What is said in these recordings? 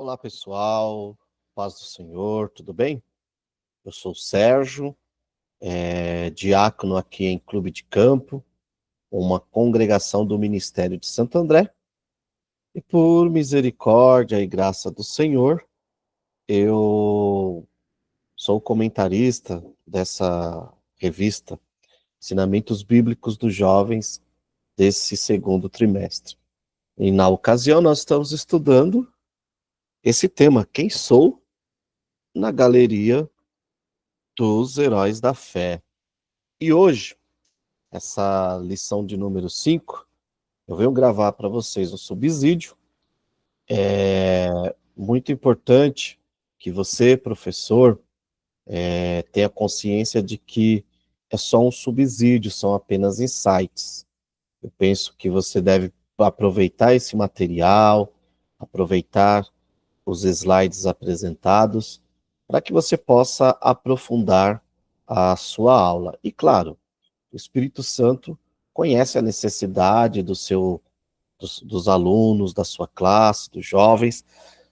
Olá, pessoal. Paz do Senhor, tudo bem? Eu sou o Sérgio, diácono aqui em Clube de Campo, uma congregação do Ministério de Santo André. E por misericórdia e graça do Senhor, eu sou comentarista dessa revista Ensinamentos Bíblicos dos Jovens desse segundo trimestre. E na ocasião nós estamos estudando esse tema, quem sou, na galeria dos heróis da fé. E hoje, essa lição de número 5, eu venho gravar para vocês um subsídio. É muito importante que você, professor, tenha consciência de que é só um subsídio, são apenas insights. Eu penso que você deve aproveitar esse material, aproveitar os slides apresentados, para que você possa aprofundar a sua aula. E claro, o Espírito Santo conhece a necessidade dos alunos, da sua classe, dos jovens.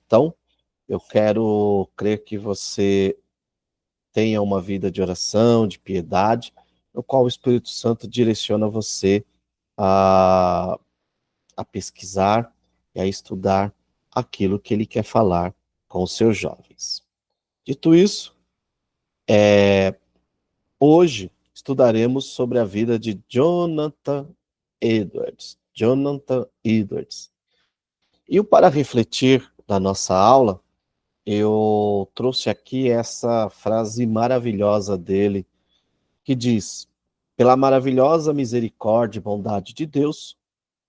Então, eu quero crer que você tenha uma vida de oração, de piedade, no qual o Espírito Santo direciona você a, a pesquisar e a estudar aquilo que ele quer falar com os seus jovens. Dito isso, hoje estudaremos sobre a vida de Jonathan Edwards. Jonathan Edwards. E para refletir da nossa aula, eu trouxe aqui essa frase maravilhosa dele, que diz: pela maravilhosa misericórdia e bondade de Deus,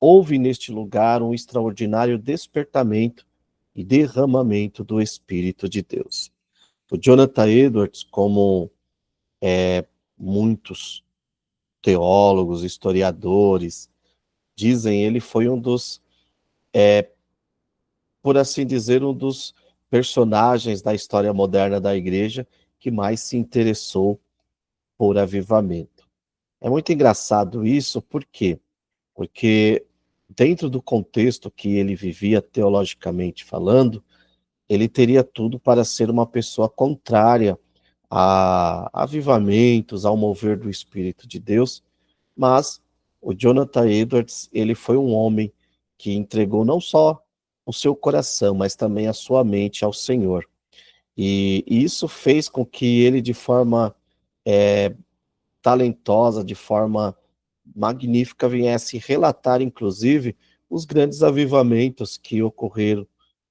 houve neste lugar um extraordinário despertamento e derramamento do Espírito de Deus. O Jonathan Edwards, como muitos teólogos, historiadores dizem, ele foi um dos, por assim dizer, um dos personagens da história moderna da igreja que mais se interessou por avivamento. É muito engraçado isso, por quê? Porque dentro do contexto que ele vivia teologicamente falando, ele teria tudo para ser uma pessoa contrária a avivamentos, ao mover do Espírito de Deus, mas o Jonathan Edwards, ele foi um homem que entregou não só o seu coração, mas também a sua mente ao Senhor. E isso fez com que ele, de forma talentosa, de forma magnífica, viesse relatar, inclusive, os grandes avivamentos que ocorreram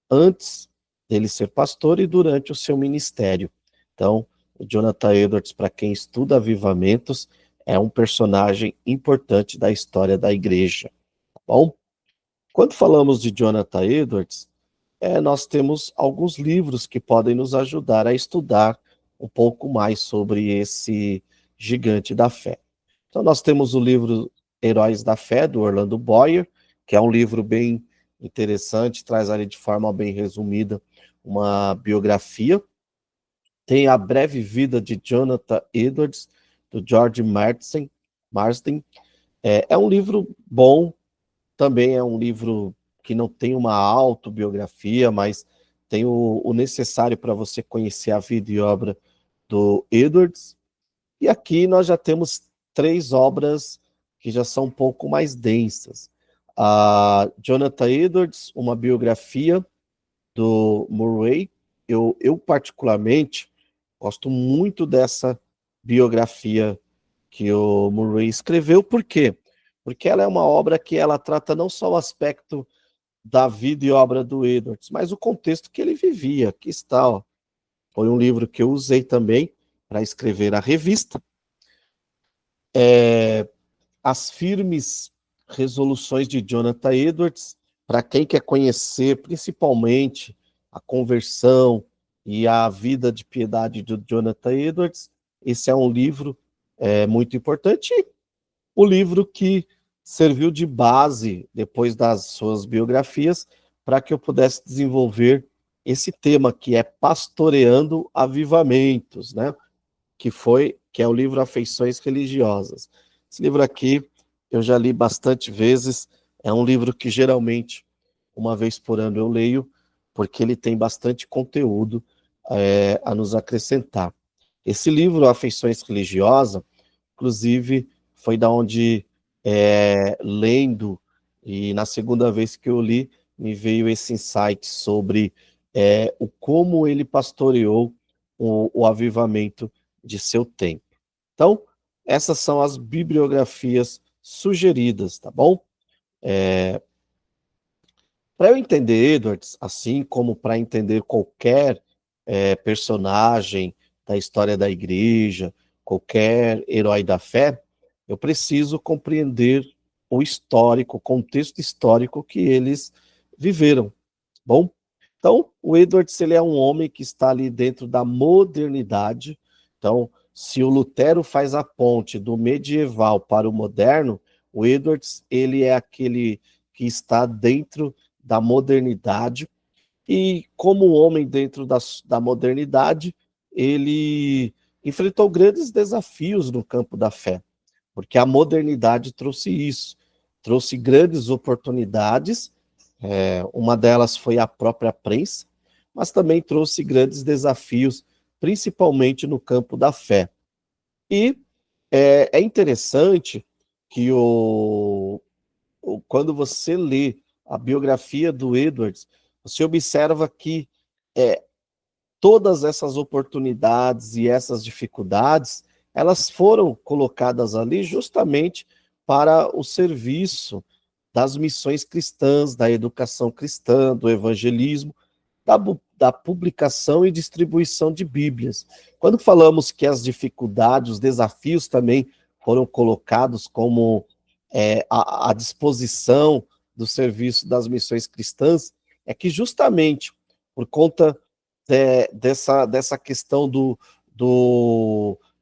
antes dele ser pastor e durante o seu ministério. Então, o Jonathan Edwards, para quem estuda avivamentos, é um personagem importante da história da igreja. Tá bom? Quando falamos de Jonathan Edwards, nós temos alguns livros que podem nos ajudar a estudar um pouco mais sobre esse gigante da fé. Então, nós temos o livro Heróis da Fé, do Orlando Boyer, que é um livro bem interessante, traz ali de forma bem resumida uma biografia. Tem A Breve Vida de Jonathan Edwards, do George Marsden. É um livro bom, também é um livro que não tem uma autobiografia, mas tem o necessário para você conhecer a vida e obra do Edwards. E aqui nós já temos 3 obras que já são um pouco mais densas. A Jonathan Edwards, uma biografia do Murray. Eu particularmente gosto muito dessa biografia que o Murray escreveu. Por quê? Porque ela é uma obra que ela trata não só o aspecto da vida e obra do Edwards, mas o contexto que ele vivia. Aqui está, ó. Foi um livro que eu usei também para escrever a revista. As firmes resoluções de Jonathan Edwards, para quem quer conhecer principalmente a conversão e a vida de piedade de Jonathan Edwards, esse é um livro muito importante. O livro que serviu de base, depois das suas biografias, para que eu pudesse desenvolver esse tema, que é Pastoreando Avivamentos, né? Que é o livro Afeições Religiosas. Esse livro aqui eu já li bastante vezes, é um livro que geralmente, uma vez por ano eu leio, porque ele tem bastante conteúdo a nos acrescentar. Esse livro, Afeições Religiosas, inclusive, foi da onde, lendo, e na segunda vez que eu li, me veio esse insight sobre o como ele pastoreou o avivamento de seu tempo. Então, essas são as bibliografias sugeridas, tá bom? Para eu entender Edwards, assim como para entender qualquer personagem da história da igreja, qualquer herói da fé, eu preciso compreender o histórico, o contexto histórico que eles viveram. Bom, então o Edwards ele é um homem que está ali dentro da modernidade. Então, se o Lutero faz a ponte do medieval para o moderno, o Edwards ele é aquele que está dentro da modernidade, e como homem dentro da modernidade, ele enfrentou grandes desafios no campo da fé, porque a modernidade trouxe isso, trouxe grandes oportunidades, uma delas foi a própria prensa, mas também trouxe grandes desafios, principalmente no campo da fé. E é interessante que quando você lê a biografia do Edwards, você observa que é, todas essas oportunidades e essas dificuldades, elas foram colocadas ali justamente para o serviço das missões cristãs, da educação cristã, do evangelismo, da publicação e distribuição de Bíblias. Quando falamos que as dificuldades, os desafios também foram colocados como à disposição do serviço das missões cristãs, é que justamente por conta dessa questão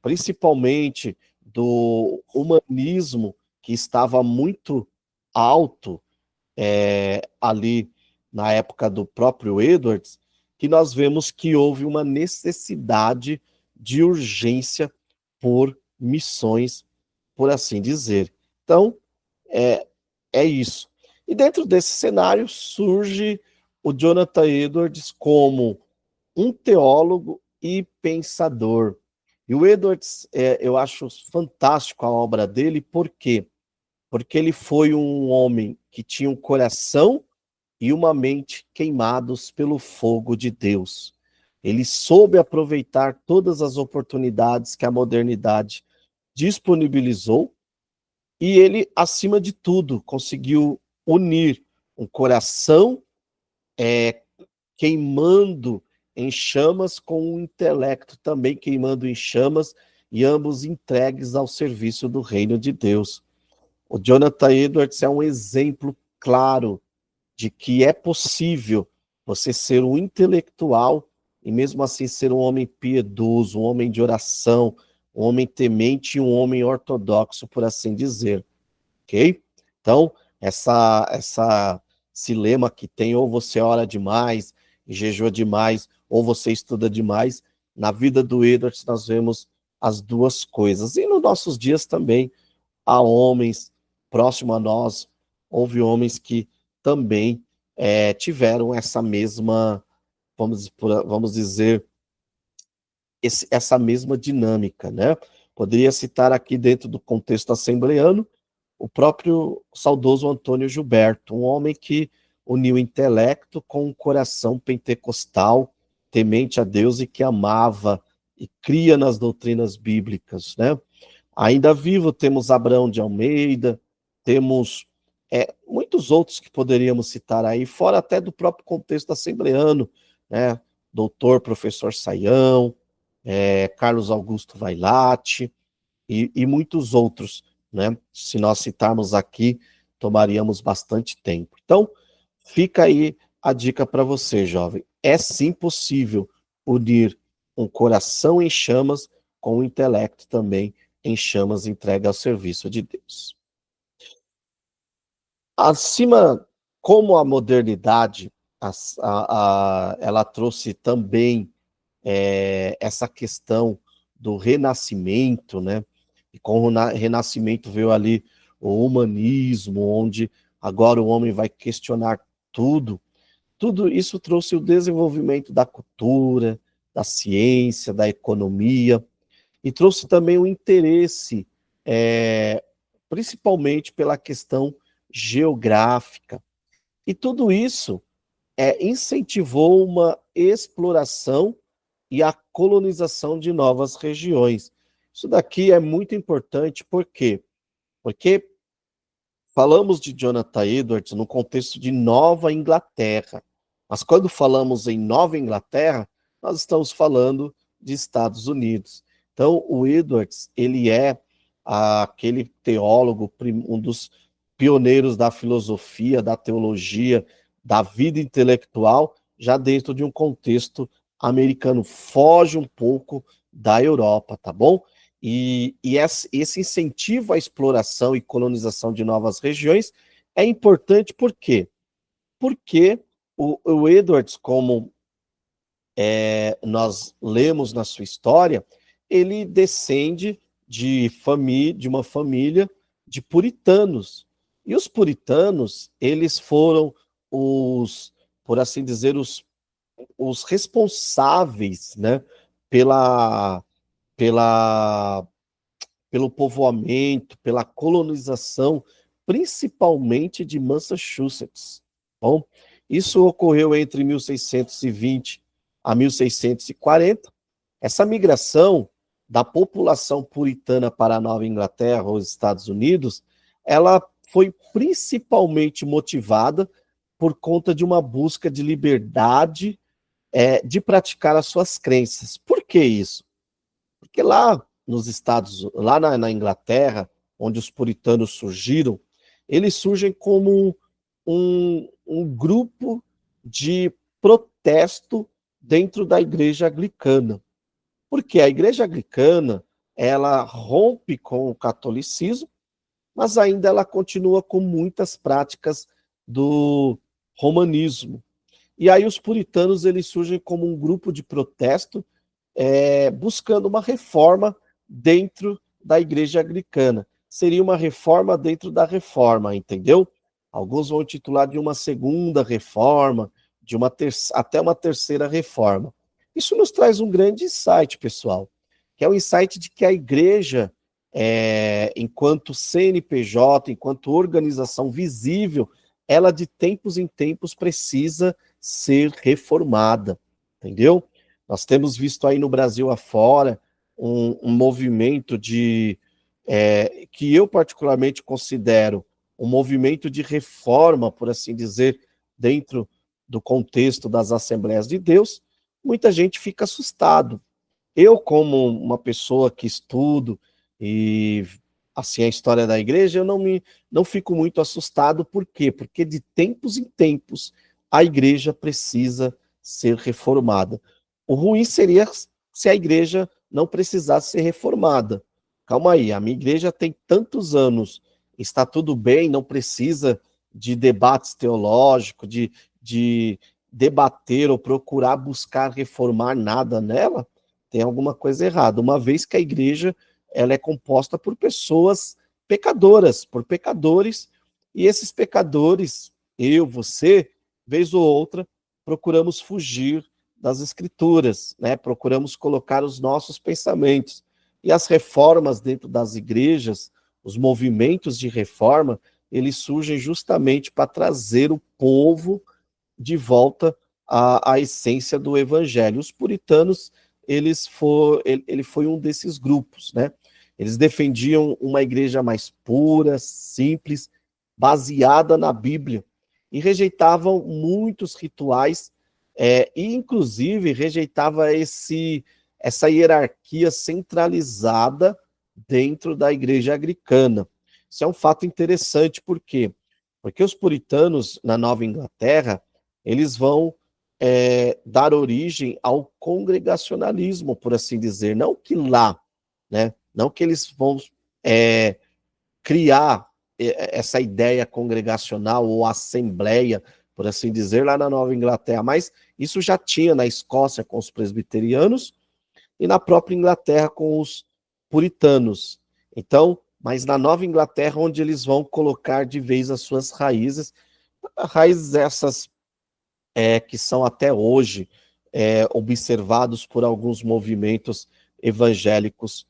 principalmente do humanismo que estava muito alto ali na época do próprio Edwards, que nós vemos que houve uma necessidade de urgência por missões, por assim dizer. Então, é, é isso. E dentro desse cenário surge o Jonathan Edwards como um teólogo e pensador. E o Edwards, eu acho fantástico a obra dele, por quê? Porque ele foi um homem que tinha um coração e uma mente queimados pelo fogo de Deus. Ele soube aproveitar todas as oportunidades que a modernidade disponibilizou, e ele, acima de tudo, conseguiu unir um coração queimando em chamas com um intelecto também queimando em chamas, e ambos entregues ao serviço do reino de Deus. O Jonathan Edwards é um exemplo claro de que é possível você ser um intelectual e mesmo assim ser um homem piedoso, um homem de oração, um homem temente e um homem ortodoxo, por assim dizer, ok? Então, esse lema que tem, ou você ora demais, e jejua demais, ou você estuda demais, na vida do Edwards nós vemos as duas coisas. E nos nossos dias também, há homens próximo a nós, houve homens que também tiveram essa mesma, vamos dizer, essa mesma dinâmica, né? Poderia citar aqui dentro do contexto assembleano o próprio saudoso Antônio Gilberto, um homem que uniu intelecto com um coração pentecostal, temente a Deus e que amava e cria nas doutrinas bíblicas, né? Ainda vivo temos Abraão de Almeida, temos muitos outros que poderíamos citar aí, fora até do próprio contexto assembleano, né? Doutor, professor Saião, Carlos Augusto Vailate e muitos outros, né? Se nós citarmos aqui, tomaríamos bastante tempo. Então, fica aí a dica para você, jovem. É sim possível unir um coração em chamas com o intelecto também em chamas entregue ao serviço de Deus. Acima, como a modernidade, ela trouxe também essa questão do renascimento, né? E com o renascimento veio ali o humanismo, onde agora o homem vai questionar tudo. tudo isso trouxe o desenvolvimento da cultura, da ciência, da economia, e trouxe também o interesse, principalmente pela questão geográfica. E tudo isso incentivou uma exploração e a colonização de novas regiões. Isso daqui é muito importante, por quê? Porque falamos de Jonathan Edwards no contexto de Nova Inglaterra, mas quando falamos em Nova Inglaterra, nós estamos falando de Estados Unidos. Então, o Edwards, ele é aquele teólogo, um dos pioneiros da filosofia, da teologia, da vida intelectual, já dentro de um contexto americano. Foge um pouco da Europa, tá bom? E esse incentivo à exploração e colonização de novas regiões é importante por quê? Porque o Edwards, como nós lemos na sua história, ele descende de uma família de puritanos. E os puritanos, eles foram por assim dizer, os responsáveis, né, pela, pela pelo povoamento, pela colonização, principalmente de Massachusetts. Bom, isso ocorreu entre 1620 a 1640. Essa migração da população puritana para a Nova Inglaterra, os Estados Unidos, ela foi principalmente motivada por conta de uma busca de liberdade de praticar as suas crenças. Por que isso? Porque lá na Inglaterra, onde os puritanos surgiram, eles surgem como um grupo de protesto dentro da igreja anglicana. Porque a igreja anglicana, ela rompe com o catolicismo, mas ainda ela continua com muitas práticas do romanismo. E aí os puritanos, eles surgem como um grupo de protesto buscando uma reforma dentro da igreja anglicana. Seria uma reforma dentro da reforma, entendeu? Alguns vão titular de uma segunda reforma, até uma terceira reforma. Isso nos traz um grande insight, pessoal, que é o insight de que a igreja, enquanto CNPJ, enquanto organização visível, ela de tempos em tempos precisa ser reformada, entendeu? Nós temos visto aí no Brasil afora um movimento que eu particularmente considero um movimento de reforma, por assim dizer, dentro do contexto das Assembleias de Deus. Muita gente fica assustado. Eu, como uma pessoa que estudo e assim a história da igreja, eu não fico muito assustado. Por quê? Porque de tempos em tempos a igreja precisa ser reformada. O ruim seria se a igreja não precisasse ser reformada. Calma aí, a minha igreja tem tantos anos, está tudo bem, não precisa de debates teológicos, de debater ou procurar buscar reformar nada nela. Tem alguma coisa errada, uma vez que a igreja ela é composta por pessoas pecadoras, por pecadores, e esses pecadores, eu, você, vez ou outra, procuramos fugir das escrituras, né? Procuramos colocar os nossos pensamentos. E as reformas dentro das igrejas, os movimentos de reforma, eles surgem justamente para trazer o povo de volta à essência do evangelho. Os puritanos, ele foi um desses grupos, né? Eles defendiam uma igreja mais pura, simples, baseada na Bíblia, e rejeitavam muitos rituais, e inclusive rejeitava essa hierarquia centralizada dentro da igreja anglicana. Isso é um fato interessante, por quê? Porque os puritanos, na Nova Inglaterra, eles vão dar origem ao congregacionalismo, por assim dizer. Não que lá, né? Não que eles vão criar essa ideia congregacional ou assembleia, por assim dizer, lá na Nova Inglaterra, mas isso já tinha na Escócia com os presbiterianos e na própria Inglaterra com os puritanos. Então, mas na Nova Inglaterra, onde eles vão colocar de vez as suas raízes essas que são até hoje observados por alguns movimentos evangélicos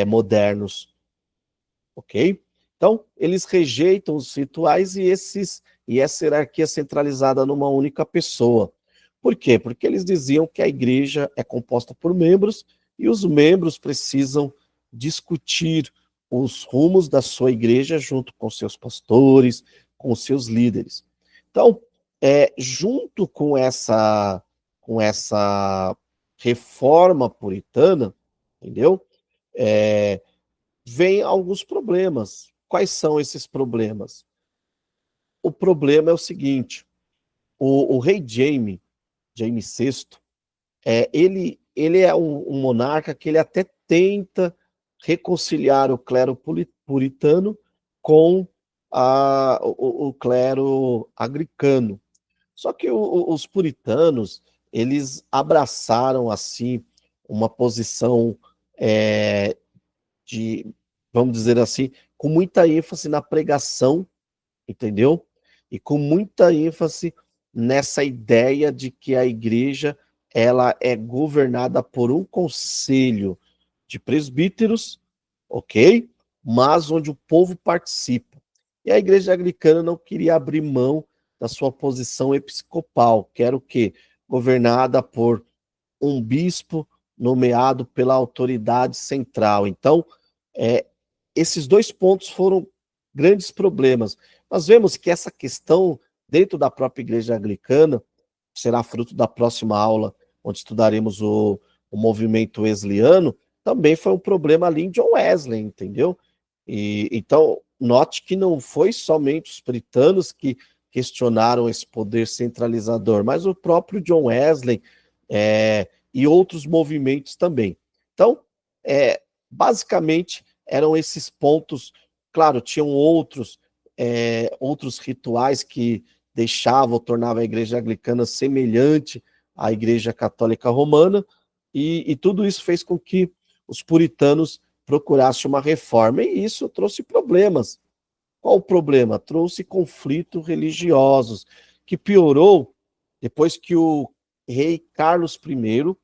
modernos, ok? Então, eles rejeitam os rituais e essa hierarquia centralizada numa única pessoa. Por quê? Porque eles diziam que a igreja é composta por membros e os membros precisam discutir os rumos da sua igreja junto com seus pastores, com seus líderes. Então, junto com essa reforma puritana, entendeu? Vem alguns problemas. Quais são esses problemas? O problema é o seguinte: o rei Jaime VI, ele é um monarca que ele até tenta reconciliar o clero puritano com o clero anglicano. Só que os puritanos, eles abraçaram, assim, uma posição é, de, vamos dizer assim, com muita ênfase na pregação, entendeu? E com muita ênfase nessa ideia de que a igreja ela é governada por um conselho de presbíteros, ok? Mas onde o povo participa. E a igreja anglicana não queria abrir mão da sua posição episcopal, que era o quê? Governada por um bispo nomeado pela autoridade central. Então, é, esses dois pontos foram grandes problemas. Nós vemos que essa questão, dentro da própria igreja anglicana, será fruto da próxima aula, onde estudaremos o movimento wesleyano, também foi um problema ali em John Wesley, entendeu? E então, note que não foi somente os puritanos que questionaram esse poder centralizador, mas o próprio John Wesley e outros movimentos também. Então, basicamente, eram esses pontos. Claro, tinham outros rituais que deixavam, tornavam a igreja anglicana semelhante à igreja católica romana, e tudo isso fez com que os puritanos procurassem uma reforma, e isso trouxe problemas. Qual o problema? Trouxe conflitos religiosos, que piorou depois que o rei Carlos I,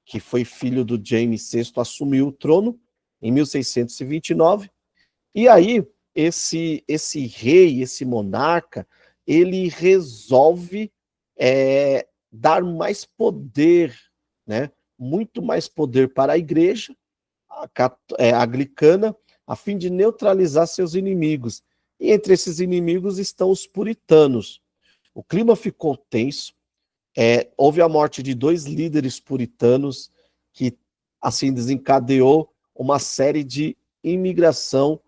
que foi filho do Jaime VI, assumiu o trono em 1629. E aí, esse rei, esse monarca, ele resolve dar mais poder, né? Muito mais poder para a igreja anglicana, a fim de neutralizar seus inimigos. E entre esses inimigos estão os puritanos. O clima ficou tenso, houve a morte de dois líderes puritanos que, assim, desencadeou uma série de imigração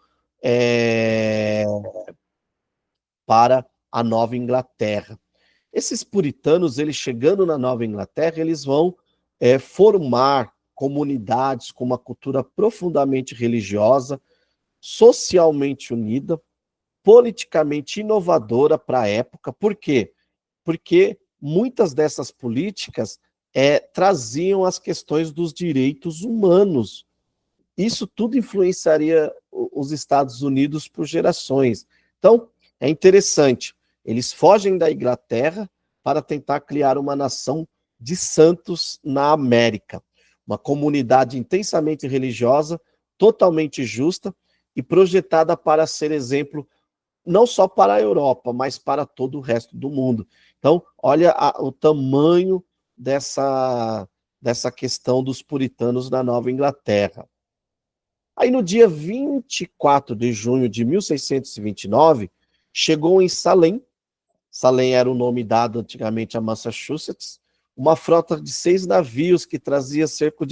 para a Nova Inglaterra. Esses puritanos, eles chegando na Nova Inglaterra, eles vão formar comunidades com uma cultura profundamente religiosa, socialmente unida, politicamente inovadora para a época. Por quê? Porque muitas dessas políticas traziam as questões dos direitos humanos. Isso tudo influenciaria os Estados Unidos por gerações. Então, é interessante. Eles fogem da Inglaterra para tentar criar uma nação de santos na América. Uma comunidade intensamente religiosa, totalmente justa e projetada para ser exemplo não só para a Europa, mas para todo o resto do mundo. Então, olha o tamanho dessa questão dos puritanos na Nova Inglaterra. Aí, no dia 24 de junho de 1629, chegou em Salem. Salem era o nome dado antigamente a Massachusetts, uma frota de 6 navios que trazia cerca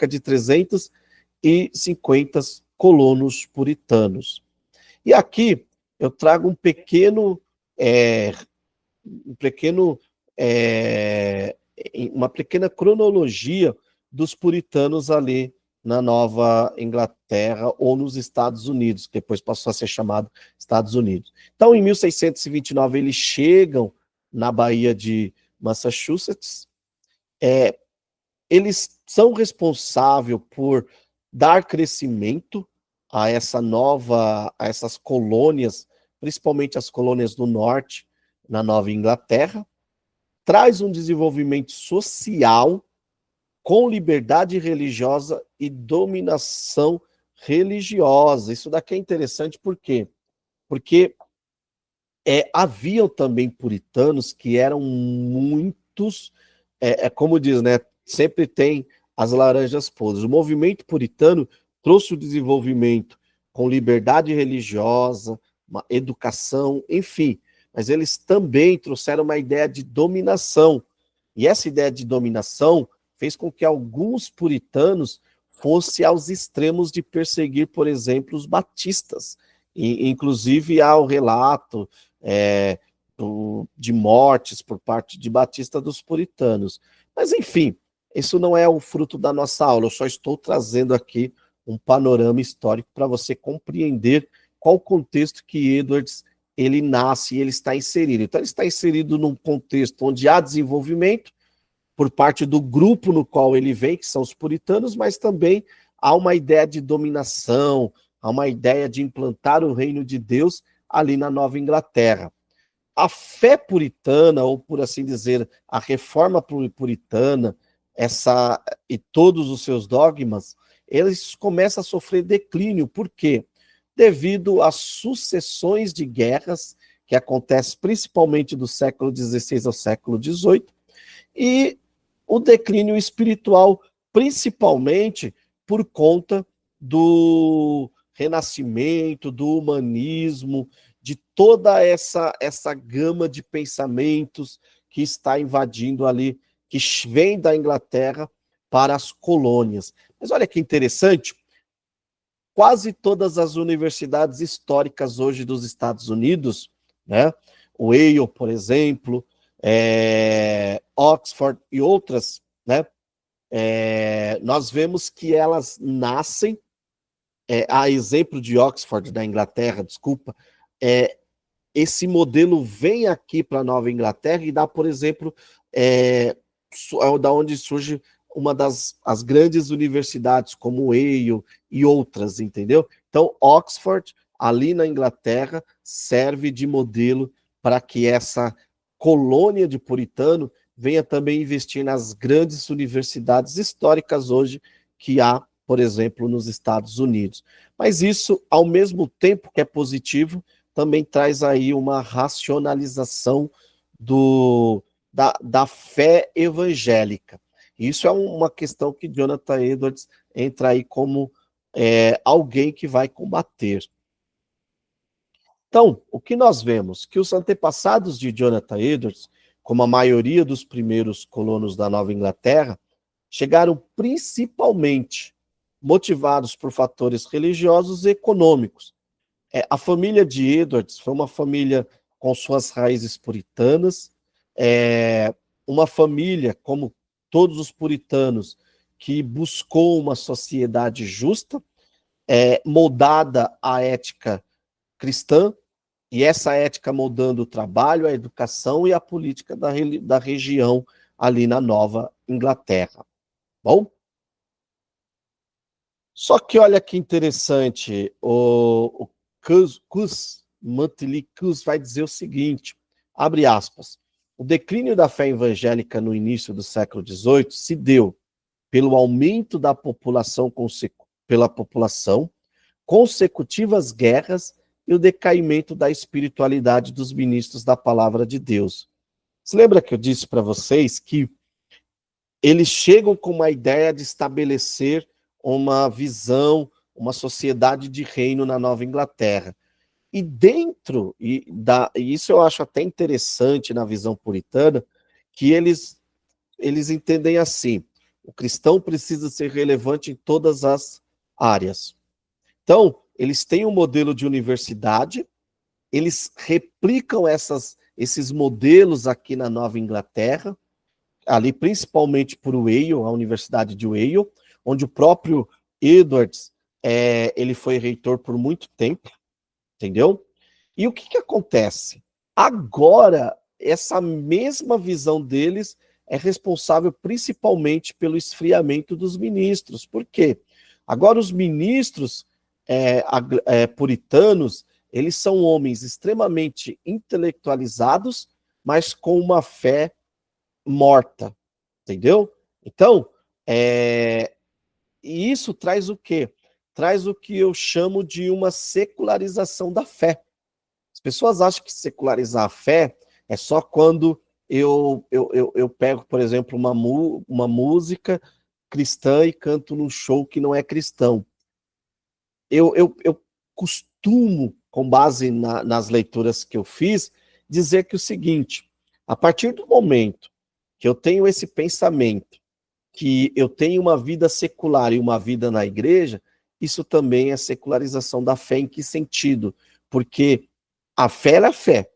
de 350 colonos puritanos. E aqui eu trago uma pequena cronologia dos puritanos ali na Nova Inglaterra ou nos Estados Unidos, que depois passou a ser chamado Estados Unidos. Então, em 1629, eles chegam na Baía de Massachusetts. Eles são responsáveis por dar crescimento a essas colônias, principalmente as colônias do norte, na Nova Inglaterra. traz um desenvolvimento social com liberdade religiosa e dominação religiosa. Isso daqui é interessante por quê? Porque haviam também puritanos que eram muitos, como diz, né? Sempre tem as laranjas podres. O movimento puritano trouxe o desenvolvimento com liberdade religiosa, uma educação, enfim, mas eles também trouxeram uma ideia de dominação. E essa ideia de dominação fez com que alguns puritanos fossem aos extremos de perseguir, por exemplo, os batistas. E, inclusive, há o relato de mortes por parte de batista dos puritanos. Mas, enfim, isso não é o fruto da nossa aula, eu só estou trazendo aqui um panorama histórico para você compreender qual o contexto que Edwards ele nasce e ele está inserido. Então, ele está inserido num contexto onde há desenvolvimento por parte do grupo no qual ele vem, que são os puritanos, mas também há uma ideia de dominação, há uma ideia de implantar o reino de Deus ali na Nova Inglaterra. A fé puritana, ou por assim dizer, a reforma puritana, e todos os seus dogmas, eles começam a sofrer declínio. Por quê? Devido às sucessões de guerras que acontecem principalmente do século XVI ao século XVIII, e o declínio espiritual, principalmente por conta do renascimento, do humanismo, de toda essa gama de pensamentos que está invadindo ali, que vem da Inglaterra para as colônias. Mas olha que interessante, quase todas as universidades históricas hoje dos Estados Unidos, né, o Yale, por exemplo, Oxford e outras, né, nós vemos que elas nascem, a exemplo de Oxford, da Inglaterra, desculpa, esse modelo vem aqui para a Nova Inglaterra e dá, por exemplo, da onde surge uma as grandes universidades, como o Yale e outras, entendeu? Então, Oxford, ali na Inglaterra, serve de modelo para que essa colônia de puritano venha também investir nas grandes universidades históricas hoje que há, por exemplo, nos Estados Unidos. Mas isso, ao mesmo tempo que é positivo, também traz aí uma racionalização da fé evangélica. Isso é uma questão que Jonathan Edwards entra aí como alguém que vai combater. Então, o que nós vemos? Que os antepassados de Jonathan Edwards, como a maioria dos primeiros colonos da Nova Inglaterra, chegaram principalmente motivados por fatores religiosos e econômicos. A família de Edwards foi uma família com suas raízes puritanas, uma família, como todos os puritanos, que buscou uma sociedade justa, moldada à ética cristã, e essa ética moldando o trabalho, a educação e a política da região ali na Nova Inglaterra. Bom? Só que olha que interessante, o Monthly Cus vai dizer o seguinte, abre aspas, o declínio da fé evangélica no início do século XVIII se deu pelo aumento da população, pela população, consecutivas guerras e o decaimento da espiritualidade dos ministros da palavra de Deus. Você lembra que eu disse para vocês que eles chegam com uma ideia de estabelecer uma visão, uma sociedade de reino na Nova Inglaterra. E dentro, e isso eu acho até interessante na visão puritana, que eles entendem assim, o cristão precisa ser relevante em todas as áreas. Então, eles têm um modelo de universidade, eles replicam esses modelos aqui na Nova Inglaterra, ali principalmente por Yale, a Universidade de Yale, onde o próprio Edwards ele foi reitor por muito tempo, entendeu? E o que acontece? Agora, essa mesma visão deles é responsável principalmente pelo esfriamento dos ministros. Por quê? Agora os ministros puritanos, eles são homens extremamente intelectualizados, mas com uma fé morta, entendeu? Então, e isso traz o quê? Traz o que eu chamo de uma secularização da fé. As pessoas acham que secularizar a fé é só quando eu pego, por exemplo, uma música cristã e canto num show que não é cristão. Eu costumo, com base nas leituras que eu fiz, dizer que o seguinte: a partir do momento que eu tenho esse pensamento, que eu tenho uma vida secular e uma vida na igreja, isso também é secularização da fé. Em que sentido? Porque a fé é a fé.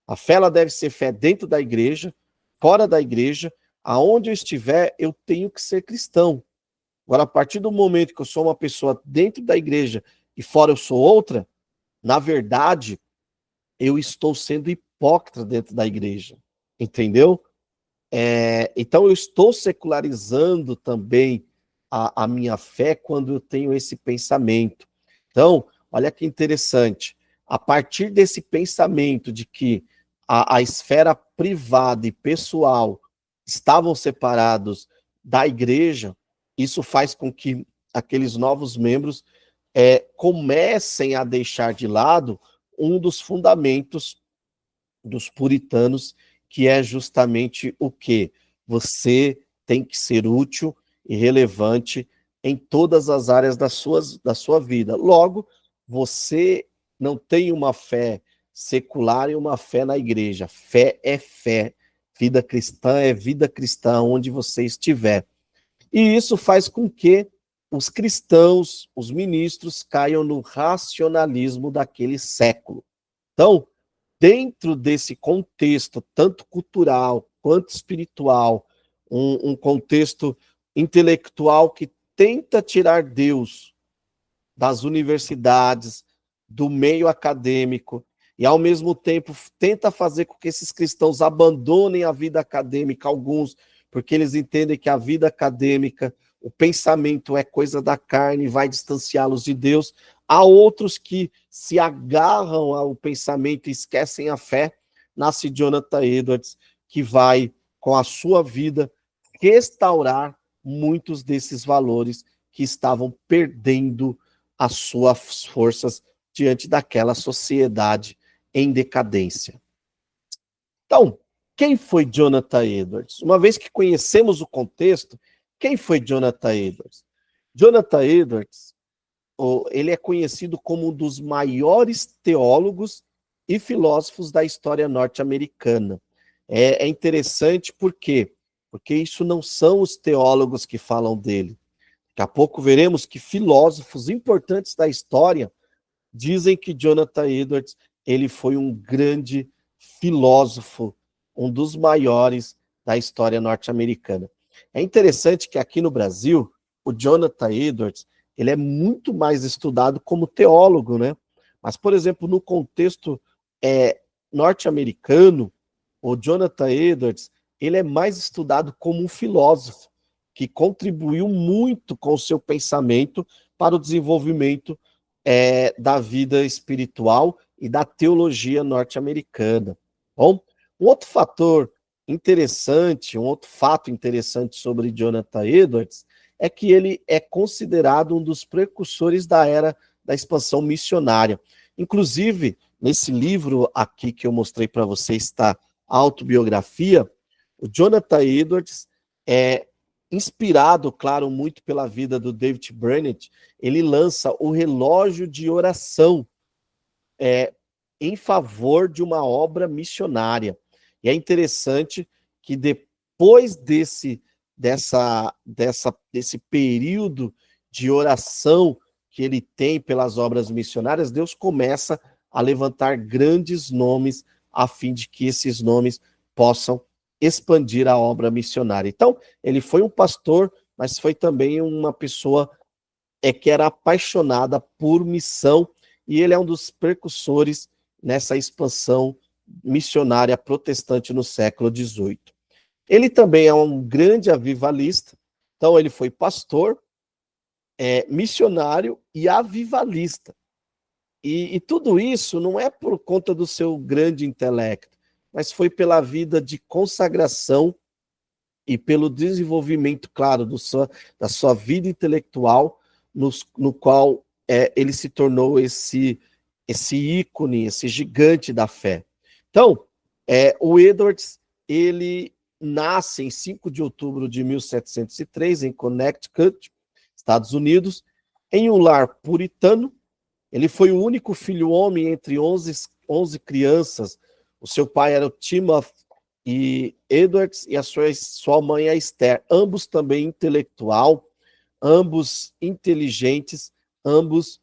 A fé ela deve ser fé dentro da igreja, fora da igreja, aonde eu estiver, eu tenho que ser cristão. Agora, a partir do momento que eu sou uma pessoa dentro da igreja e fora eu sou outra, na verdade, eu estou sendo hipócrita dentro da igreja. Entendeu? Então, eu estou secularizando também a minha fé quando eu tenho esse pensamento. Então, olha que interessante. A partir desse pensamento de que a esfera privada e pessoal estavam separados da igreja, isso faz com que aqueles novos membros comecem a deixar de lado um dos fundamentos dos puritanos, que é justamente o quê? Você tem que ser útil e relevante em todas as áreas da sua vida. Logo, você não tem uma fé secular e uma fé na igreja. Fé é fé. Vida cristã é vida cristã onde você estiver. E isso faz com que os cristãos, os ministros, caiam no racionalismo daquele século. Então, dentro desse contexto, tanto cultural quanto espiritual, um contexto intelectual que tenta tirar Deus das universidades, do meio acadêmico, e ao mesmo tempo tenta fazer com que esses cristãos abandonem a vida acadêmica, alguns, porque eles entendem que a vida acadêmica, o pensamento é coisa da carne, vai distanciá-los de Deus. Há outros que se agarram ao pensamento e esquecem a fé. Nasce Jonathan Edwards, que vai, com a sua vida, restaurar muitos desses valores que estavam perdendo as suas forças diante daquela sociedade em decadência. Então, quem foi Jonathan Edwards? Uma vez que conhecemos o contexto, quem foi Jonathan Edwards? Jonathan Edwards, ele é conhecido como um dos maiores teólogos e filósofos da história norte-americana. É interessante por quê? Porque isso não são os teólogos que falam dele. Daqui a pouco veremos que filósofos importantes da história dizem que Jonathan Edwards ele foi um grande filósofo, um dos maiores da história norte-americana. É interessante que aqui no Brasil, o Jonathan Edwards ele é muito mais estudado como teólogo, né? Mas, por exemplo, no contexto norte-americano, o Jonathan Edwards ele é mais estudado como um filósofo que contribuiu muito com o seu pensamento para o desenvolvimento da vida espiritual e da teologia norte-americana. Bom, um outro fator interessante, um outro fato interessante sobre Jonathan Edwards é que ele é considerado um dos precursores da era da expansão missionária. Inclusive, nesse livro aqui que eu mostrei para vocês está a autobiografia, o Jonathan Edwards inspirado, claro, muito pela vida do David Brainerd, ele lança o relógio de oração em favor de uma obra missionária. E é interessante que depois desse período de oração que ele tem pelas obras missionárias, Deus começa a levantar grandes nomes a fim de que esses nomes possam expandir a obra missionária. Então, ele foi um pastor, mas foi também uma pessoa que era apaixonada por missão, e ele é um dos precursores nessa expansão missionária protestante no século XVIII. Ele também é um grande avivalista, então ele foi pastor, missionário e avivalista. E tudo isso não é por conta do seu grande intelecto, mas foi pela vida de consagração e pelo desenvolvimento, claro, da sua vida intelectual, no qual ele se tornou esse ícone, esse gigante da fé. Então, o Edwards, ele nasce em 5 de outubro de 1703, em Connecticut, Estados Unidos, em um lar puritano. Ele foi o único filho homem entre 11 crianças. O seu pai era o Timothy e Edwards, e a sua mãe, a Esther. Ambos também intelectual, ambos inteligentes, ambos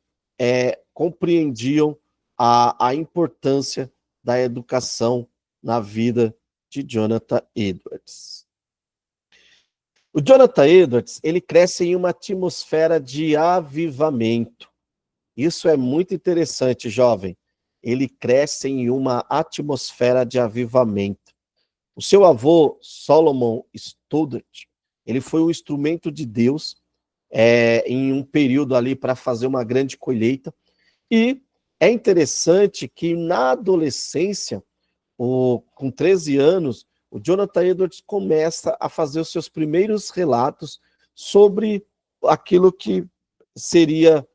compreendiam a importância da educação na vida de Jonathan Edwards. O Jonathan Edwards, ele cresce em uma atmosfera de avivamento. Isso é muito interessante, jovem. Ele cresce em uma atmosfera de avivamento. O seu avô, Solomon Stoddard, ele foi um instrumento de Deus em um período ali para fazer uma grande colheita. E é interessante que na adolescência, com 13 anos, o Jonathan Edwards começa a fazer os seus primeiros relatos sobre aquilo que seria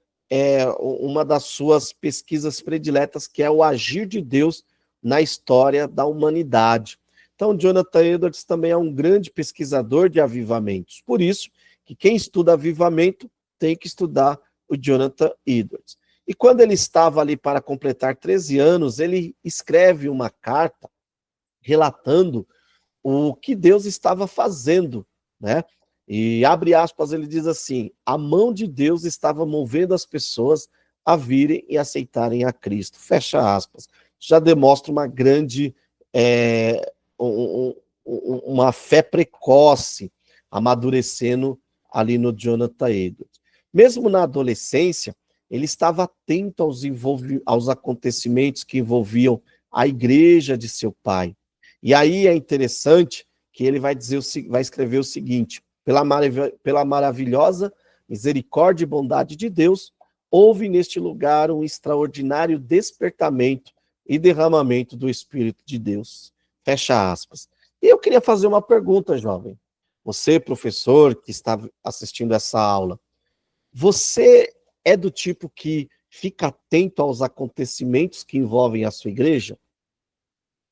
uma das suas pesquisas prediletas, que é o agir de Deus na história da humanidade. Então, Jonathan Edwards também é um grande pesquisador de avivamentos. Por isso, que quem estuda avivamento tem que estudar o Jonathan Edwards. E quando ele estava ali para completar 13 anos, ele escreve uma carta relatando o que Deus estava fazendo, né? E abre aspas, ele diz assim: a mão de Deus estava movendo as pessoas a virem e aceitarem a Cristo. Fecha aspas. Já demonstra uma grande, uma fé precoce amadurecendo ali no Jonathan Edwards. Mesmo na adolescência, ele estava atento aos acontecimentos que envolviam a igreja de seu pai. E aí é interessante que ele vai escrever o seguinte: pela maravilhosa misericórdia e bondade de Deus, houve neste lugar um extraordinário despertamento e derramamento do Espírito de Deus. Fecha aspas. E eu queria fazer uma pergunta, jovem. Você, professor, que está assistindo essa aula, você é do tipo que fica atento aos acontecimentos que envolvem a sua igreja?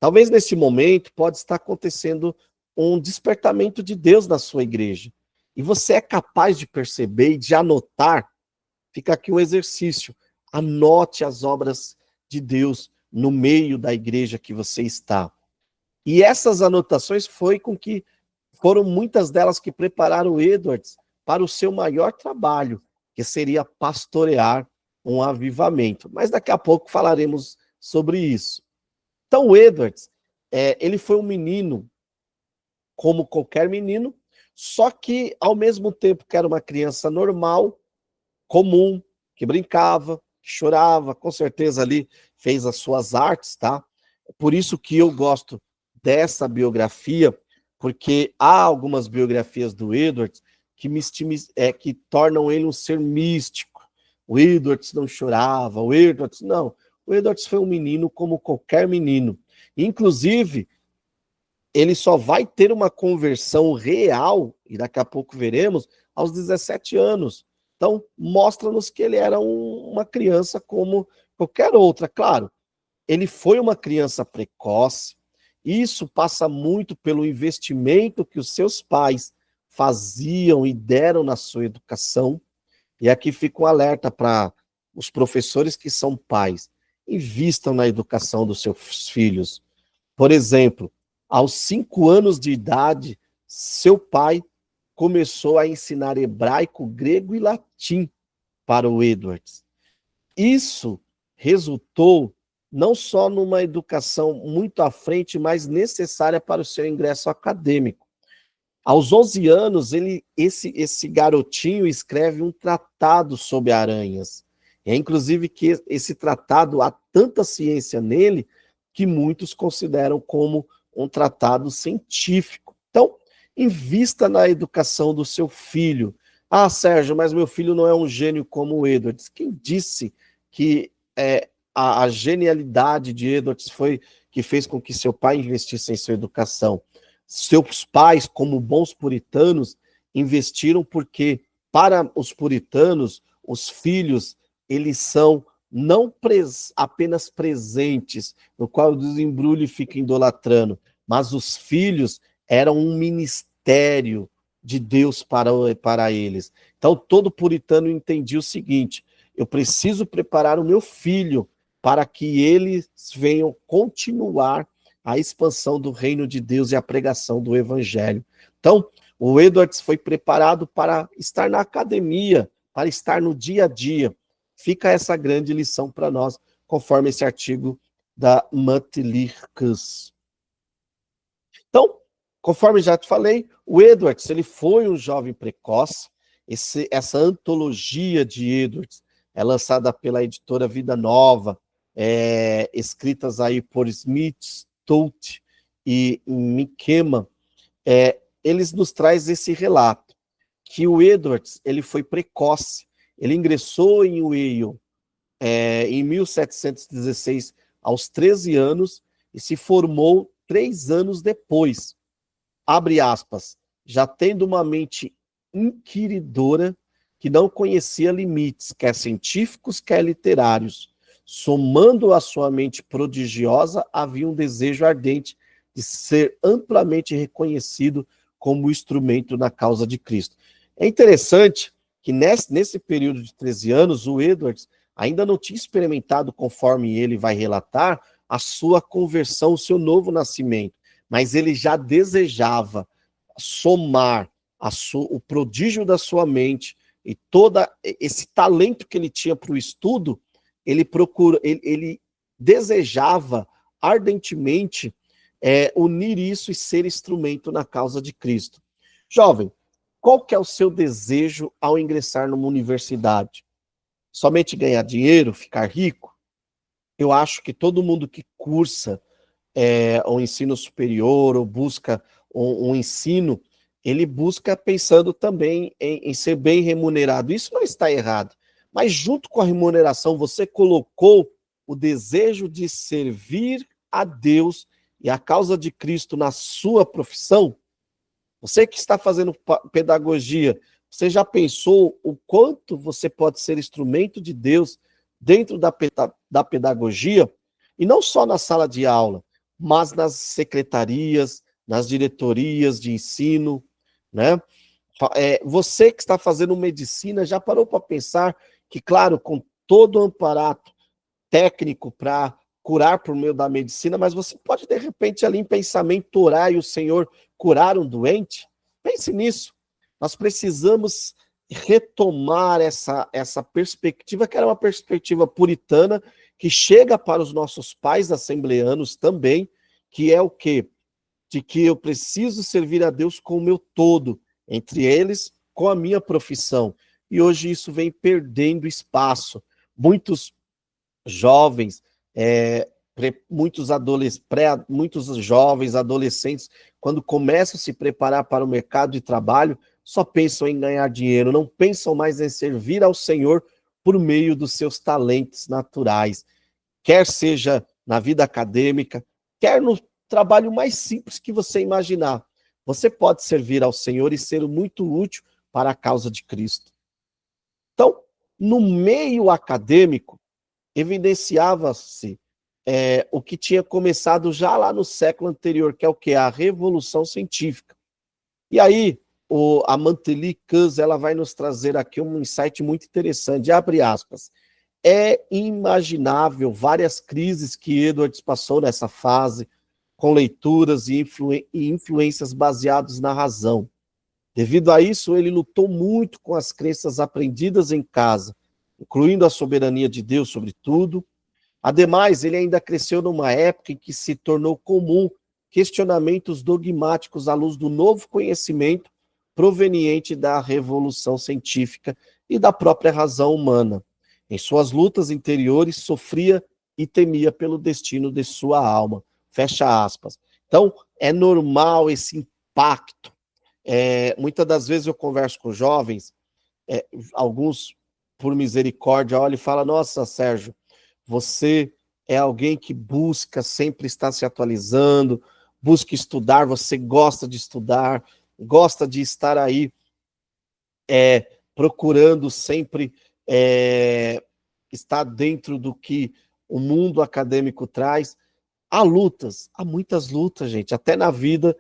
Talvez nesse momento pode estar acontecendo um despertamento de Deus na sua igreja. E você é capaz de perceber e de anotar. Fica aqui um exercício. Anote as obras de Deus no meio da igreja que você está. E essas anotações foram muitas delas que prepararam Edwards para o seu maior trabalho, que seria pastorear um avivamento. Mas daqui a pouco falaremos sobre isso. Então, o Edwards, ele foi um menino, como qualquer menino, só que, ao mesmo tempo que era uma criança normal, comum, que brincava, que chorava, com certeza ali fez as suas artes, tá? Por isso que eu gosto dessa biografia, porque há algumas biografias do Edwards que tornam ele um ser místico. O Edwards não chorava, o Edwards não. O Edwards foi um menino como qualquer menino. Inclusive, ele só vai ter uma conversão real, e daqui a pouco veremos, aos 17 anos. Então, mostra-nos que ele era uma criança como qualquer outra. Claro, ele foi uma criança precoce. Isso passa muito pelo investimento que os seus pais faziam e deram na sua educação. E aqui fica um alerta para os professores que são pais: invistam na educação dos seus filhos. Por exemplo, aos 5 anos de idade, seu pai começou a ensinar hebraico, grego e latim para o Edwards. Isso resultou não só numa educação muito à frente, mas necessária para o seu ingresso acadêmico. Aos 11 anos, esse garotinho escreve um tratado sobre aranhas. É inclusive que esse tratado, há tanta ciência nele, que muitos consideram como um tratado científico. Então, invista na educação do seu filho. Ah, Sérgio, mas meu filho não é um gênio como o Edwards. Quem disse que a genialidade de Edwards foi que fez com que seu pai investisse em sua educação? Seus pais, como bons puritanos, investiram porque, para os puritanos, os filhos, eles são não apenas presentes, no qual o desembrulho fica idolatrando, mas os filhos eram um ministério de Deus para eles. Então, todo puritano entendia o seguinte: eu preciso preparar o meu filho para que eles venham continuar a expansão do reino de Deus e a pregação do evangelho. Então, o Edwards foi preparado para estar na academia, para estar no dia a dia. Fica essa grande lição para nós, conforme esse artigo da Matlichus. Então, conforme já te falei, o Edwards ele foi um jovem precoce. Essa antologia de Edwards é lançada pela editora Vida Nova, escritas aí por Smith, Stout e Mikema. Eles nos traz esse relato, que o Edwards ele foi precoce. Ele ingressou em Yale em 1716, aos 13 anos, e se formou 3 anos depois. Abre aspas, já tendo uma mente inquiridora que não conhecia limites, quer científicos, quer literários. Somando à sua mente prodigiosa, havia um desejo ardente de ser amplamente reconhecido como instrumento na causa de Cristo. É interessante que nesse período de 13 anos, o Edwards ainda não tinha experimentado, conforme ele vai relatar, a sua conversão, o seu novo nascimento, mas ele já desejava somar o prodígio da sua mente e todo esse talento que ele tinha para o estudo. Ele desejava ardentemente unir isso e ser instrumento na causa de Cristo. Jovem, qual que é o seu desejo ao ingressar numa universidade? Somente ganhar dinheiro, ficar rico? Eu acho que todo mundo que cursa o ensino superior ou busca um ensino, ele busca pensando também em ser bem remunerado. Isso não está errado. Mas junto com a remuneração, você colocou o desejo de servir a Deus e a causa de Cristo na sua profissão? Você que está fazendo pedagogia, você já pensou o quanto você pode ser instrumento de Deus dentro da pedagogia? E não só na sala de aula, mas nas secretarias, nas diretorias de ensino, né? Você que está fazendo medicina, já parou para pensar que, claro, com todo o amparato técnico para curar por meio da medicina, mas você pode, de repente, ali em pensamento, orar e o Senhor curar um doente? Pense nisso. Nós precisamos retomar essa perspectiva, que era uma perspectiva puritana, que chega para os nossos pais assembleanos também, que é o quê? De que eu preciso servir a Deus com o meu todo, entre eles, com a minha profissão. E hoje isso vem perdendo espaço. Muitos jovens, muitos jovens, adolescentes, quando começam a se preparar para o mercado de trabalho, só pensam em ganhar dinheiro, não pensam mais em servir ao Senhor por meio dos seus talentos naturais, quer seja na vida acadêmica, quer no trabalho mais simples que você imaginar. Você pode servir ao Senhor e ser muito útil para a causa de Cristo. Então, no meio acadêmico, evidenciava-se o que tinha começado já lá no século anterior, que é o que? A Revolução Científica. E aí, a Matlichus, ela vai nos trazer aqui um insight muito interessante, abre aspas. É imaginável várias crises que Edwards passou nessa fase, com leituras e influências baseadas na razão. Devido a isso, ele lutou muito com as crenças aprendidas em casa, incluindo a soberania de Deus sobre tudo. Ademais, ele ainda cresceu numa época em que se tornou comum questionamentos dogmáticos à luz do novo conhecimento proveniente da revolução científica e da própria razão humana. Em suas lutas interiores, sofria e temia pelo destino de sua alma. Fecha aspas. Então, é normal esse impacto. Muitas das vezes eu converso com jovens, alguns, por misericórdia, olham e falam: nossa, Sérgio, você é alguém que busca sempre estar se atualizando, busca estudar, você gosta de estudar, gosta de estar aí procurando sempre estar dentro do que o mundo acadêmico traz. Há lutas, há muitas lutas, gente, até na vida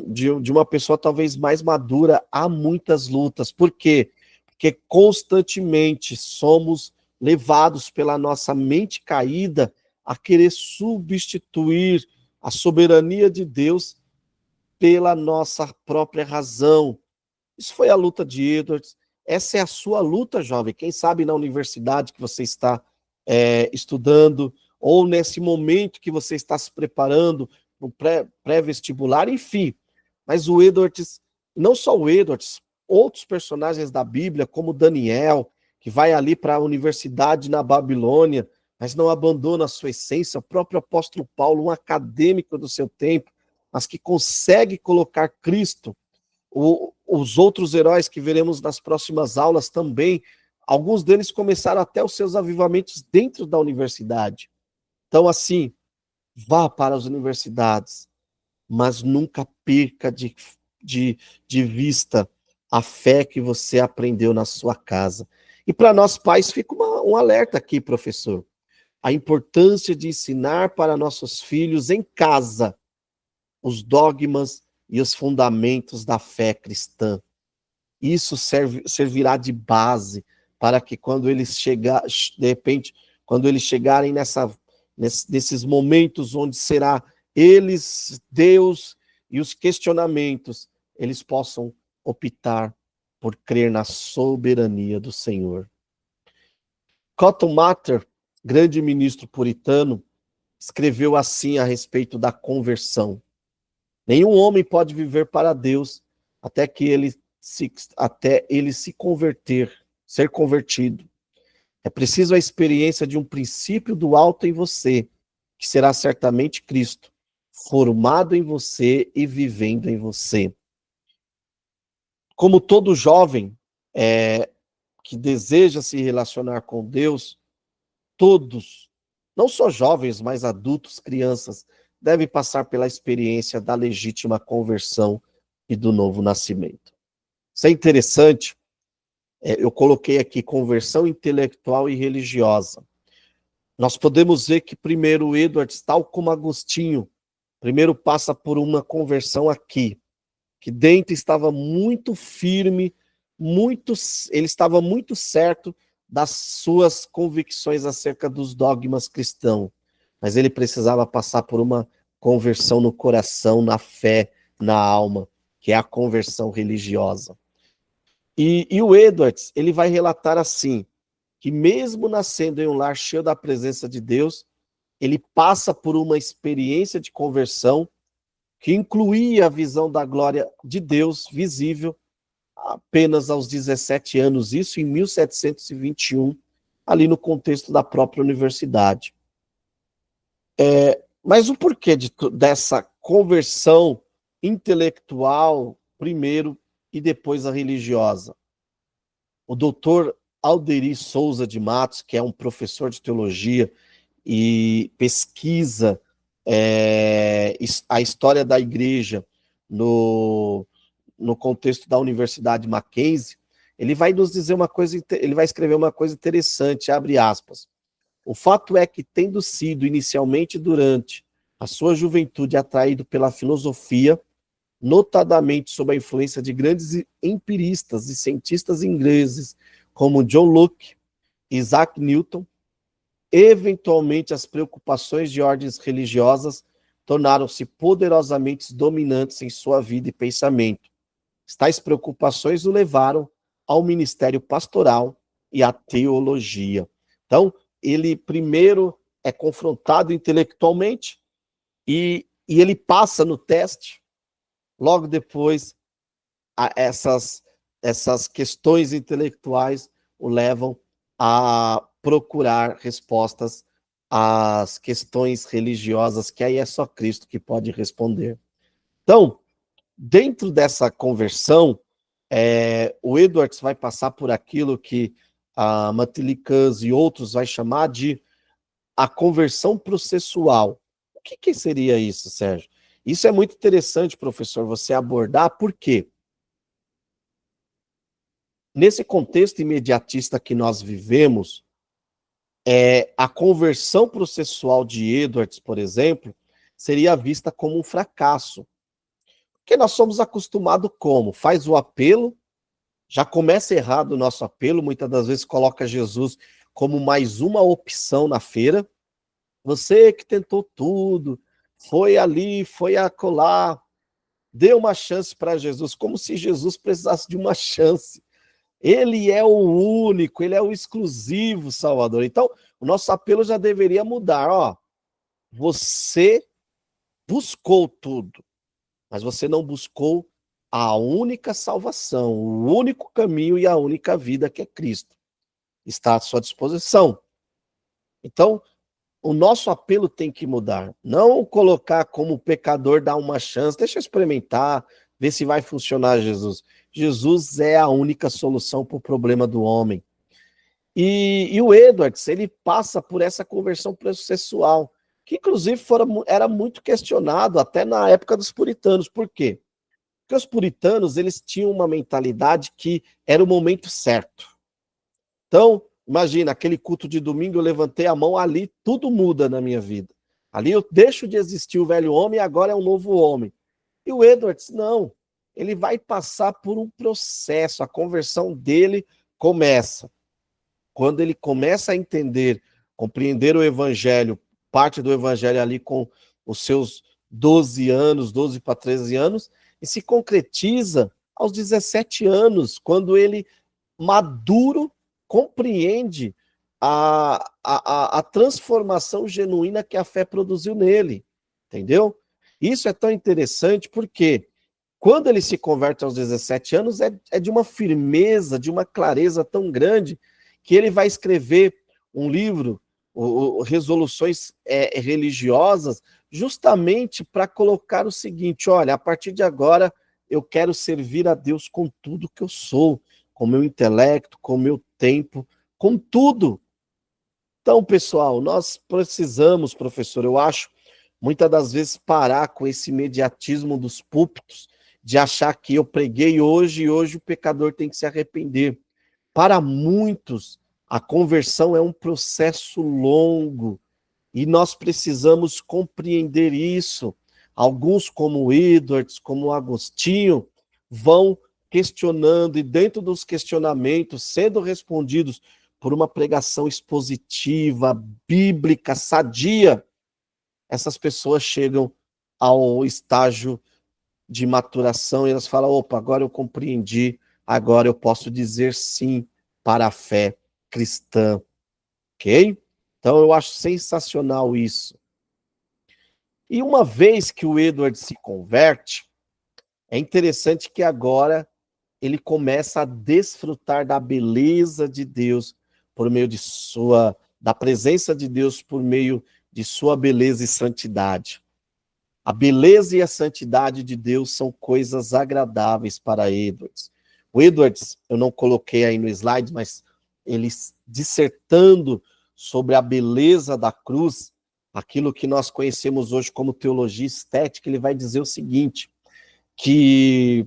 de uma pessoa talvez mais madura, há muitas lutas. Por quê? Porque constantemente somos levados pela nossa mente caída a querer substituir a soberania de Deus pela nossa própria razão. Isso foi a luta de Edwards. Essa é a sua luta, jovem. Quem sabe na universidade que você está estudando, ou nesse momento que você está se preparando no pré-vestibular, enfim. Mas o Edwards, não só o Edwards, outros personagens da Bíblia, como Daniel, que vai ali para a universidade na Babilônia, mas não abandona a sua essência, o próprio apóstolo Paulo, um acadêmico do seu tempo, mas que consegue colocar Cristo. Os outros heróis que veremos nas próximas aulas também, alguns deles começaram até os seus avivamentos dentro da universidade. Então, assim, vá para as universidades, mas nunca perca de vista a fé que você aprendeu na sua casa. E para nós pais, fica um alerta aqui, professor. A importância de ensinar para nossos filhos em casa os dogmas e os fundamentos da fé cristã. Isso servirá de base para que quando eles de repente, quando eles chegarem nesses momentos onde será eles, Deus e os questionamentos, eles possam optar por crer na soberania do Senhor. Cotton Mather, grande ministro puritano, escreveu assim a respeito da conversão. Nenhum homem pode viver para Deus até ele se converter, ser convertido. É preciso a experiência de um princípio do alto em você, que será certamente Cristo, formado em você e vivendo em você. Como todo jovem que deseja se relacionar com Deus, todos, não só jovens, mas adultos, crianças, devem passar pela experiência da legítima conversão e do novo nascimento. Isso é interessante. Eu coloquei aqui conversão intelectual e religiosa. Nós podemos ver que primeiro Edwards, tal como Agostinho, primeiro passa por uma conversão aqui, que dentro estava muito firme, ele estava muito certo das suas convicções acerca dos dogmas cristãos, mas ele precisava passar por uma conversão no coração, na fé, na alma, que é a conversão religiosa. E o Edwards, ele vai relatar assim, que mesmo nascendo em um lar cheio da presença de Deus, ele passa por uma experiência de conversão que incluía a visão da glória de Deus visível apenas aos 17 anos, isso em 1721, ali no contexto da própria universidade. Mas o porquê dessa conversão intelectual primeiro e depois a religiosa? O doutor Alderi Souza de Matos, que é um professor de teologia e pesquisa a história da igreja no contexto da Universidade Mackenzie, ele vai nos dizer ele vai escrever uma coisa interessante, abre aspas. O fato é que, tendo sido inicialmente durante a sua juventude atraído pela filosofia, notadamente sob a influência de grandes empiristas e cientistas ingleses como John Locke e Isaac Newton, eventualmente as preocupações de ordens religiosas tornaram-se poderosamente dominantes em sua vida e pensamento. Tais preocupações o levaram ao ministério pastoral e à teologia. Então, ele primeiro é confrontado intelectualmente e ele passa no teste. Logo depois, essas questões intelectuais o levam a procurar respostas às questões religiosas, que aí é só Cristo que pode responder. Então, dentro dessa conversão, o Edwards vai passar por aquilo que a Matilicans e outros vai chamar de a conversão processual. O que seria isso, Sérgio? Isso é muito interessante, professor, você abordar, por quê? Nesse contexto imediatista que nós vivemos, a conversão processual de Edwards, por exemplo, seria vista como um fracasso. Porque nós somos acostumados como? Faz o apelo, já começa errado o nosso apelo, muitas das vezes coloca Jesus como mais uma opção na feira. Você que tentou tudo, foi ali, foi acolá, deu uma chance para Jesus, como se Jesus precisasse de uma chance. Ele é o único, ele é o exclusivo Salvador. Então, o nosso apelo já deveria mudar. Ó, você buscou tudo, mas você não buscou a única salvação, o único caminho e a única vida que é Cristo. Está à sua disposição. Então, o nosso apelo tem que mudar. Não colocar como o pecador dar uma chance, deixa eu experimentar, ver se vai funcionar Jesus. Jesus é a única solução para o problema do homem. E o Edwards, ele passa por essa conversão processual, que inclusive era muito questionado até na época dos puritanos. Por quê? Porque os puritanos, eles tinham uma mentalidade que era o momento certo. Então, imagina, aquele culto de domingo, eu levantei a mão, ali tudo muda na minha vida. Ali eu deixo de existir o velho homem e agora é um novo homem. E o Edwards, não. Ele vai passar por um processo, a conversão dele começa. Quando ele começa a entender, compreender o evangelho, parte do evangelho ali com os seus 12 anos, 12 para 13 anos, e se concretiza aos 17 anos, quando ele, maduro, compreende a transformação genuína que a fé produziu nele, entendeu? Isso é tão interessante porque quando ele se converte aos 17 anos, é de uma firmeza, de uma clareza tão grande, que ele vai escrever um livro, Resoluções Religiosas, justamente para colocar o seguinte: olha, a partir de agora eu quero servir a Deus com tudo que eu sou, com meu intelecto, com meu tempo, com tudo. Então, pessoal, nós precisamos, professor, eu acho, muitas das vezes parar com esse imediatismo dos púlpitos, de achar que eu preguei hoje e hoje o pecador tem que se arrepender. Para muitos, a conversão é um processo longo e nós precisamos compreender isso. Alguns, como Edwards, como Agostinho, vão questionando e dentro dos questionamentos, sendo respondidos por uma pregação expositiva, bíblica, sadia, essas pessoas chegam ao estágio de maturação e elas falam: opa, agora eu compreendi, agora eu posso dizer sim para a fé cristã, ok? Então eu acho sensacional isso. E uma vez que o Edward se converte, é interessante que agora ele começa a desfrutar da beleza de Deus por meio da presença de Deus por meio de sua beleza e santidade. A beleza e a santidade de Deus são coisas agradáveis para Edwards. O Edwards, eu não coloquei aí no slide, mas ele dissertando sobre a beleza da cruz, aquilo que nós conhecemos hoje como teologia estética, ele vai dizer o seguinte, que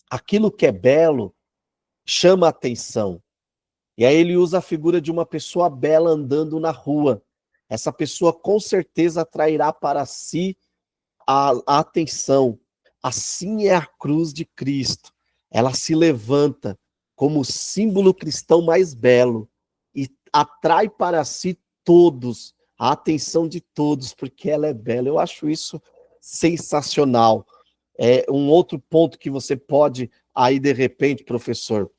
aquilo que é belo chama a atenção. E aí ele usa a figura de uma pessoa bela andando na rua. Essa pessoa com certeza atrairá para si a atenção. Assim é a cruz de Cristo. Ela se levanta como o símbolo cristão mais belo e atrai para si todos, a atenção de todos, porque ela é bela. Eu acho isso sensacional. Um outro ponto que você pode, aí de repente, professor,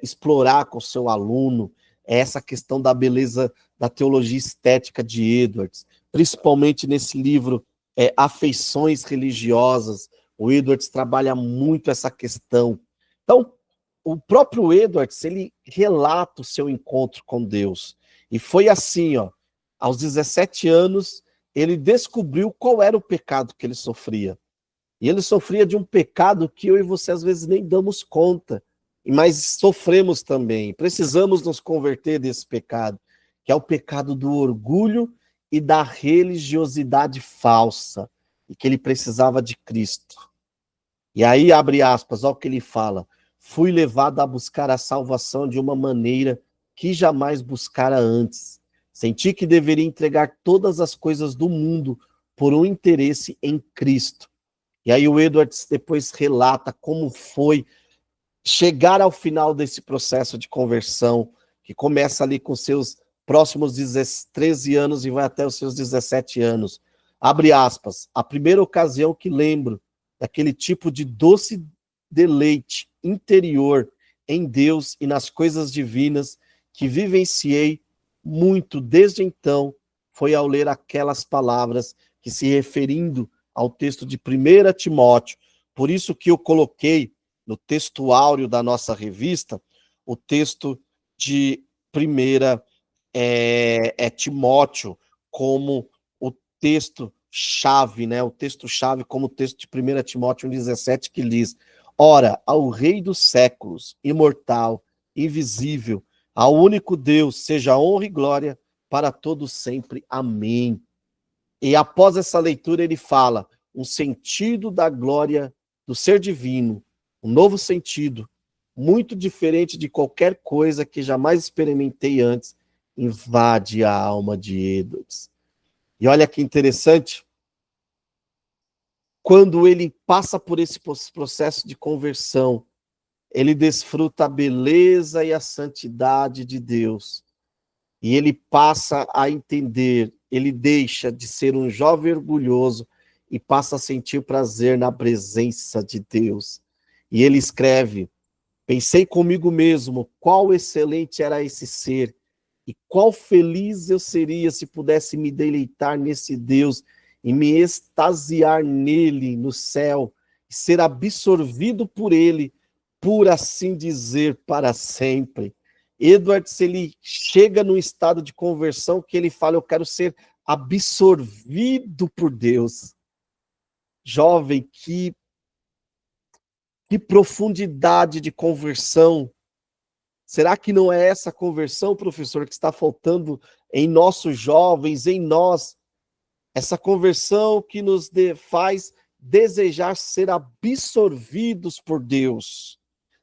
explorar com o seu aluno é essa questão da beleza da teologia estética de Edwards, principalmente nesse livro Afeições Religiosas. O Edwards trabalha muito essa questão. Então, o próprio Edwards, ele relata o seu encontro com Deus. E foi assim, ó, aos 17 anos, ele descobriu qual era o pecado que ele sofria. E ele sofria de um pecado que eu e você às vezes nem damos conta, mas sofremos também. Precisamos nos converter desse pecado, que é o pecado do orgulho e da religiosidade falsa. e que ele precisava de Cristo. E aí, abre aspas, olha o que ele fala: fui levado a buscar a salvação de uma maneira que jamais buscara antes. Senti que deveria entregar todas as coisas do mundo por um interesse em Cristo. E aí o Edwards depois relata como foi chegar ao final desse processo de conversão, que começa ali com seus próximos 13 anos e vai até os seus 17 anos. Abre aspas, a primeira ocasião que lembro daquele tipo de doce deleite interior em Deus e nas coisas divinas que vivenciei muito desde então foi ao ler aquelas palavras que se referindo ao texto de 1 Timóteo. Por isso que eu coloquei no texto áureo da nossa revista o texto de 1 Timóteo como o texto-chave, né? O texto-chave como o texto de 1 Timóteo 1,17, que diz: ora, ao Rei dos séculos, imortal, invisível, ao único Deus, seja honra e glória para todos sempre. Amém. E após essa leitura ele fala um sentido da glória do ser divino, um novo sentido, muito diferente de qualquer coisa que jamais experimentei antes, invade a alma de Edwards. E olha que interessante, quando ele passa por esse processo de conversão, ele desfruta a beleza e a santidade de Deus. E ele passa a entender, ele deixa de ser um jovem orgulhoso e passa a sentir prazer na presença de Deus. E ele escreve: pensei comigo mesmo, qual excelente era esse ser, e qual feliz eu seria se pudesse me deleitar nesse Deus e me extasiar nele, no céu, e ser absorvido por ele, por assim dizer, para sempre. Edwards, ele chega num estado de conversão que ele fala: eu quero ser absorvido por Deus. Jovem, que profundidade de conversão. Será que não é essa conversão, professor, que está faltando em nossos jovens, em nós? Essa conversão que nos faz desejar ser absorvidos por Deus,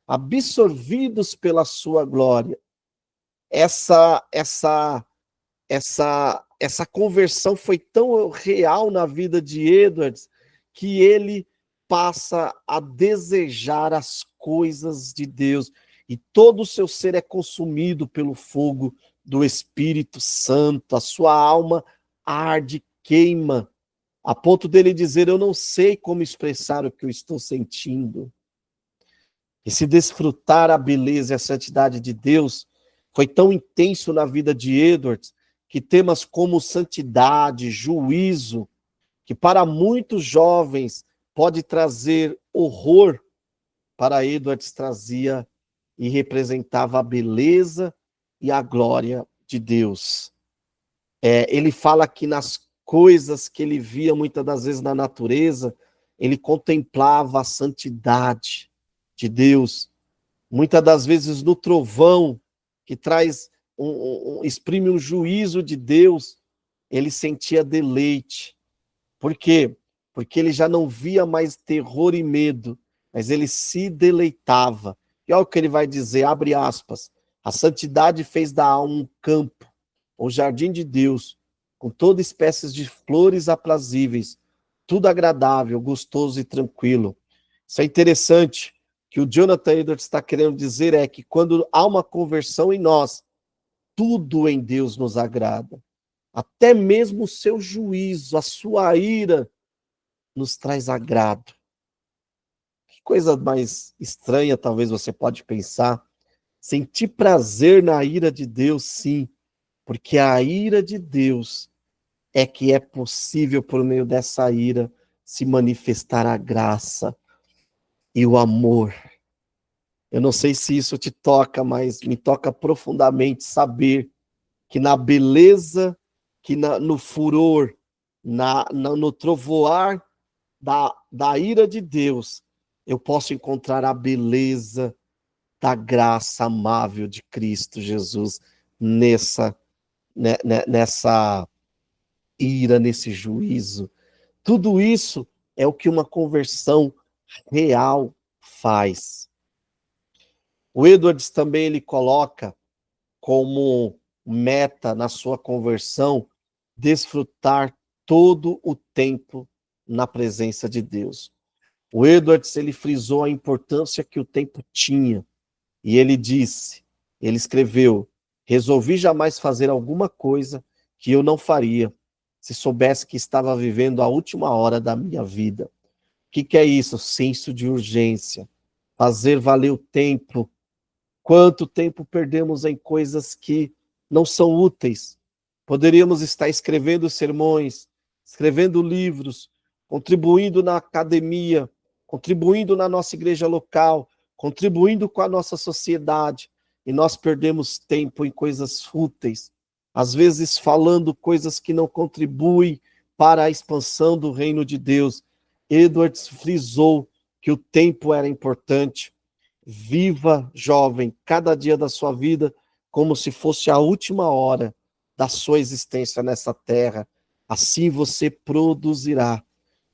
absorvidos pela sua glória. Essa conversão foi tão real na vida de Edwards que ele passa a desejar as coisas de Deus e todo o seu ser é consumido pelo fogo do Espírito Santo, a sua alma arde, queima, a ponto dele dizer: eu não sei como expressar o que eu estou sentindo. E se desfrutar a beleza e a santidade de Deus foi tão intenso na vida de Edwards que temas como santidade, juízo, que para muitos jovens pode trazer horror, para Edwards trazia e representava a beleza e a glória de Deus. Ele fala que nas coisas que ele via muitas das vezes na natureza, ele contemplava a santidade de Deus. Muitas das vezes no trovão, que traz exprime um juízo de Deus, ele sentia deleite. Por quê? Porque ele já não via mais terror e medo, mas ele se deleitava. E olha o que ele vai dizer, abre aspas: a santidade fez da alma um campo, um jardim de Deus, com toda espécie de flores aprazíveis, tudo agradável, gostoso e tranquilo. Isso é interessante. Que o Jonathan Edwards está querendo dizer é que quando há uma conversão em nós, tudo em Deus nos agrada. Até mesmo o seu juízo, a sua ira, nos traz agrado. Que coisa mais estranha, talvez você pode pensar. Sentir prazer na ira de Deus, sim, porque a ira de Deus é que é possível, por meio dessa ira, se manifestar a graça e o amor. Eu não sei se isso te toca, mas me toca profundamente saber que na beleza, no furor, no trovoar da ira de Deus, eu posso encontrar a beleza da graça amável de Cristo Jesus nessa ira, nesse juízo. Tudo isso é o que uma conversão real faz. O Edwards também ele coloca como meta na sua conversão desfrutar todo o tempo na presença de Deus. O Edwards ele frisou a importância que o tempo tinha e ele escreveu: resolvi jamais fazer alguma coisa que eu não faria se soubesse que estava vivendo a última hora da minha vida. O que é isso? Senso de urgência, fazer valer o tempo. Quanto tempo perdemos em coisas que não são úteis? Poderíamos estar escrevendo sermões, escrevendo livros, contribuindo na academia, contribuindo na nossa igreja local, contribuindo com a nossa sociedade, e nós perdemos tempo em coisas fúteis, às vezes falando coisas que não contribuem para a expansão do reino de Deus. Edwards frisou que o tempo era importante. Viva, jovem, cada dia da sua vida como se fosse a última hora da sua existência nessa terra. Assim você produzirá.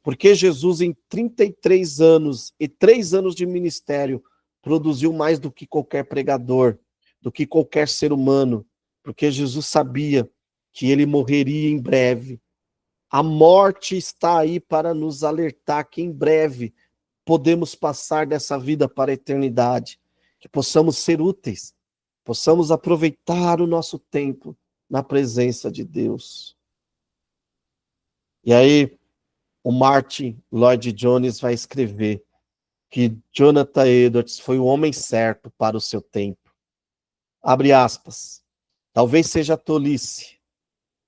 Porque Jesus, em 33 anos e 3 anos de ministério, produziu mais do que qualquer pregador, do que qualquer ser humano. Porque Jesus sabia que ele morreria em breve. A morte está aí para nos alertar que em breve podemos passar dessa vida para a eternidade, que possamos ser úteis, possamos aproveitar o nosso tempo na presença de Deus. E aí, o Martin Lloyd Jones vai escrever que Jonathan Edwards foi o homem certo para o seu tempo. Abre aspas. Talvez seja tolice,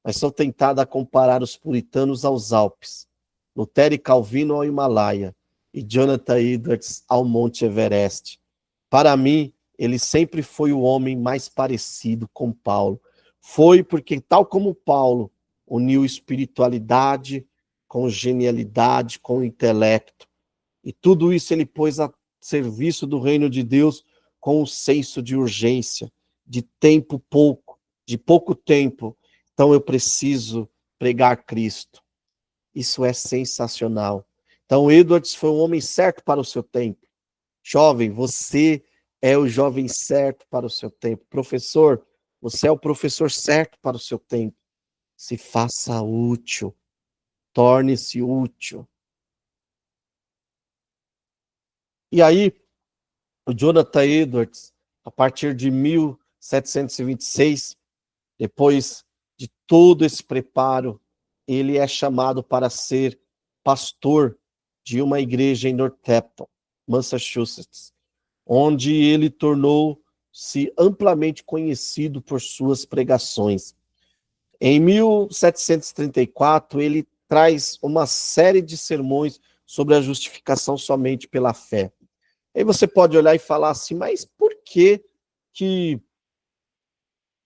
mas sou tentado a comparar os puritanos aos Alpes, Lutero e Calvino ao Himalaia, e Jonathan Edwards ao Monte Everest. Para mim, ele sempre foi o homem mais parecido com Paulo. Foi porque, tal como Paulo, uniu espiritualidade com genialidade, com intelecto. E tudo isso ele pôs a serviço do reino de Deus com um senso de urgência, de tempo pouco, de pouco tempo. Então eu preciso pregar Cristo. Isso é sensacional. Então, Edwards foi um homem certo para o seu tempo. Jovem, você é o jovem certo para o seu tempo. Professor, você é o professor certo para o seu tempo. Se faça útil. Torne-se útil. E aí, o Jonathan Edwards, a partir de 1726, depois de todo esse preparo, ele é chamado para ser pastor de uma igreja em Northampton, Massachusetts, onde ele tornou-se amplamente conhecido por suas pregações. Em 1734, ele traz uma série de sermões sobre a justificação somente pela fé. Aí você pode olhar e falar assim, mas por que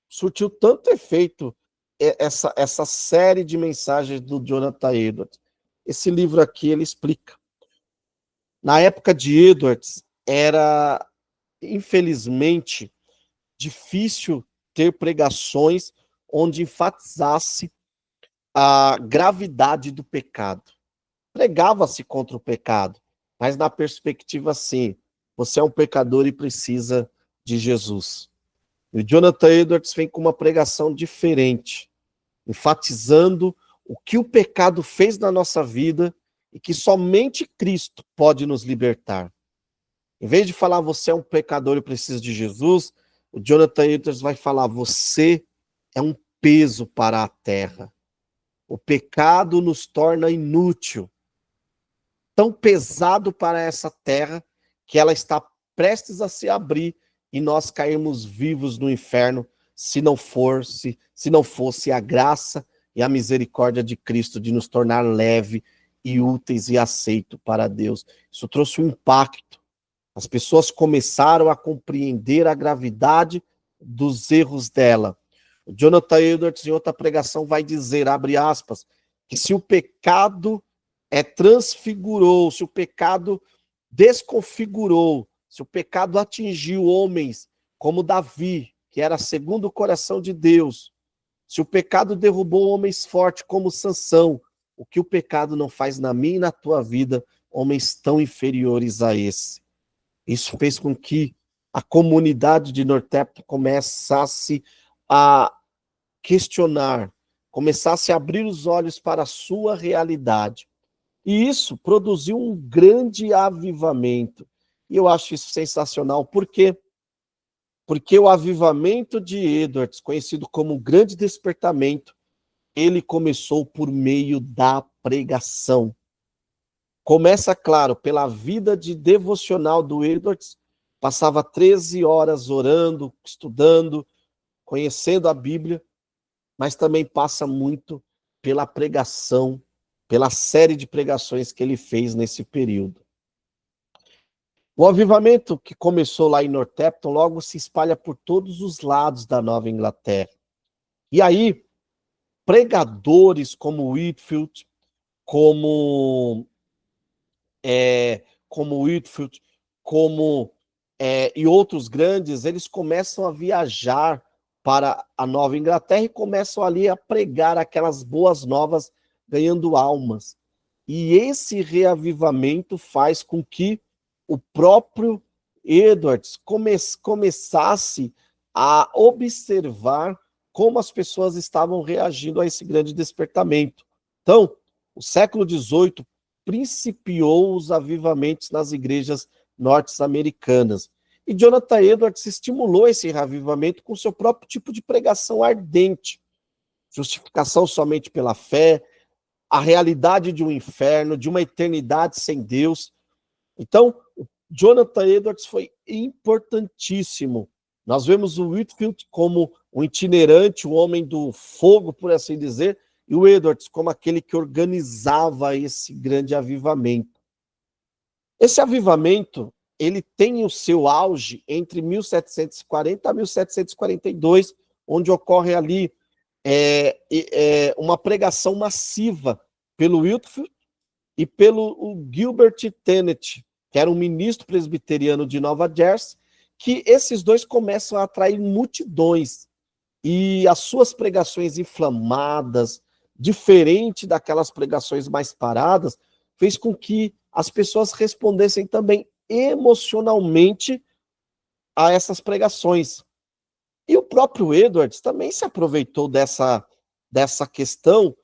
surtiu tanto efeito essa série de mensagens do Jonathan Edwards? Esse livro aqui, ele explica. Na época de Edwards, era, infelizmente, difícil ter pregações onde enfatizasse a gravidade do pecado. Pregava-se contra o pecado, mas na perspectiva assim, você é um pecador e precisa de Jesus. E o Jonathan Edwards vem com uma pregação diferente, enfatizando o que o pecado fez na nossa vida e que somente Cristo pode nos libertar. Em vez de falar você é um pecador e precisa de Jesus, o Jonathan Edwards vai falar você é um peso para a terra. O pecado nos torna inútil, tão pesado para essa terra que ela está prestes a se abrir e nós cairmos vivos no inferno se não fosse a graça e a misericórdia de Cristo de nos tornar leve e úteis e aceito para Deus. Isso trouxe um impacto. As pessoas começaram a compreender a gravidade dos erros dela. O Jonathan Edwards, em outra pregação, vai dizer, abre aspas, que se o pecado transfigurou, se o pecado desconfigurou, se o pecado atingiu homens como Davi, que era segundo o coração de Deus, se o pecado derrubou homens fortes como Sansão, o que o pecado não faz na minha e na tua vida, homens tão inferiores a esse. Isso fez com que a comunidade de Northampton começasse a questionar, começasse a abrir os olhos para a sua realidade. E isso produziu um grande avivamento. E eu acho isso sensacional. Por quê? Porque o avivamento de Edwards, conhecido como o Grande Despertamento, ele começou por meio da pregação. Começa, claro, pela vida de devocional do Edwards, passava 13 horas orando, estudando, conhecendo a Bíblia, mas também passa muito pela pregação, pela série de pregações que ele fez nesse período. O avivamento que começou lá em Northampton logo se espalha por todos os lados da Nova Inglaterra. E aí, pregadores como Whitefield, como Whitefield, e outros grandes, eles começam a viajar para a Nova Inglaterra e começam ali a pregar aquelas boas novas, ganhando almas. E esse reavivamento faz com que o próprio Edwards começasse a observar como as pessoas estavam reagindo a esse grande despertamento. Então, o século XVIII principiou os avivamentos nas igrejas norte-americanas. E Jonathan Edwards estimulou esse reavivamento com seu próprio tipo de pregação ardente. Justificação somente pela fé, a realidade de um inferno, de uma eternidade sem Deus. Então, Jonathan Edwards foi importantíssimo. Nós vemos o Whitefield como um itinerante, um homem do fogo, por assim dizer, e o Edwards como aquele que organizava esse grande avivamento. Esse avivamento, ele tem o seu auge entre 1740 a 1742, onde ocorre ali uma pregação massiva pelo Whitefield e pelo Gilbert Tennent, que era um ministro presbiteriano de Nova Jersey, que esses dois começam a atrair multidões. E as suas pregações inflamadas, diferente daquelas pregações mais paradas, fez com que as pessoas respondessem também emocionalmente a essas pregações. E o próprio Edwards também se aproveitou dessa questão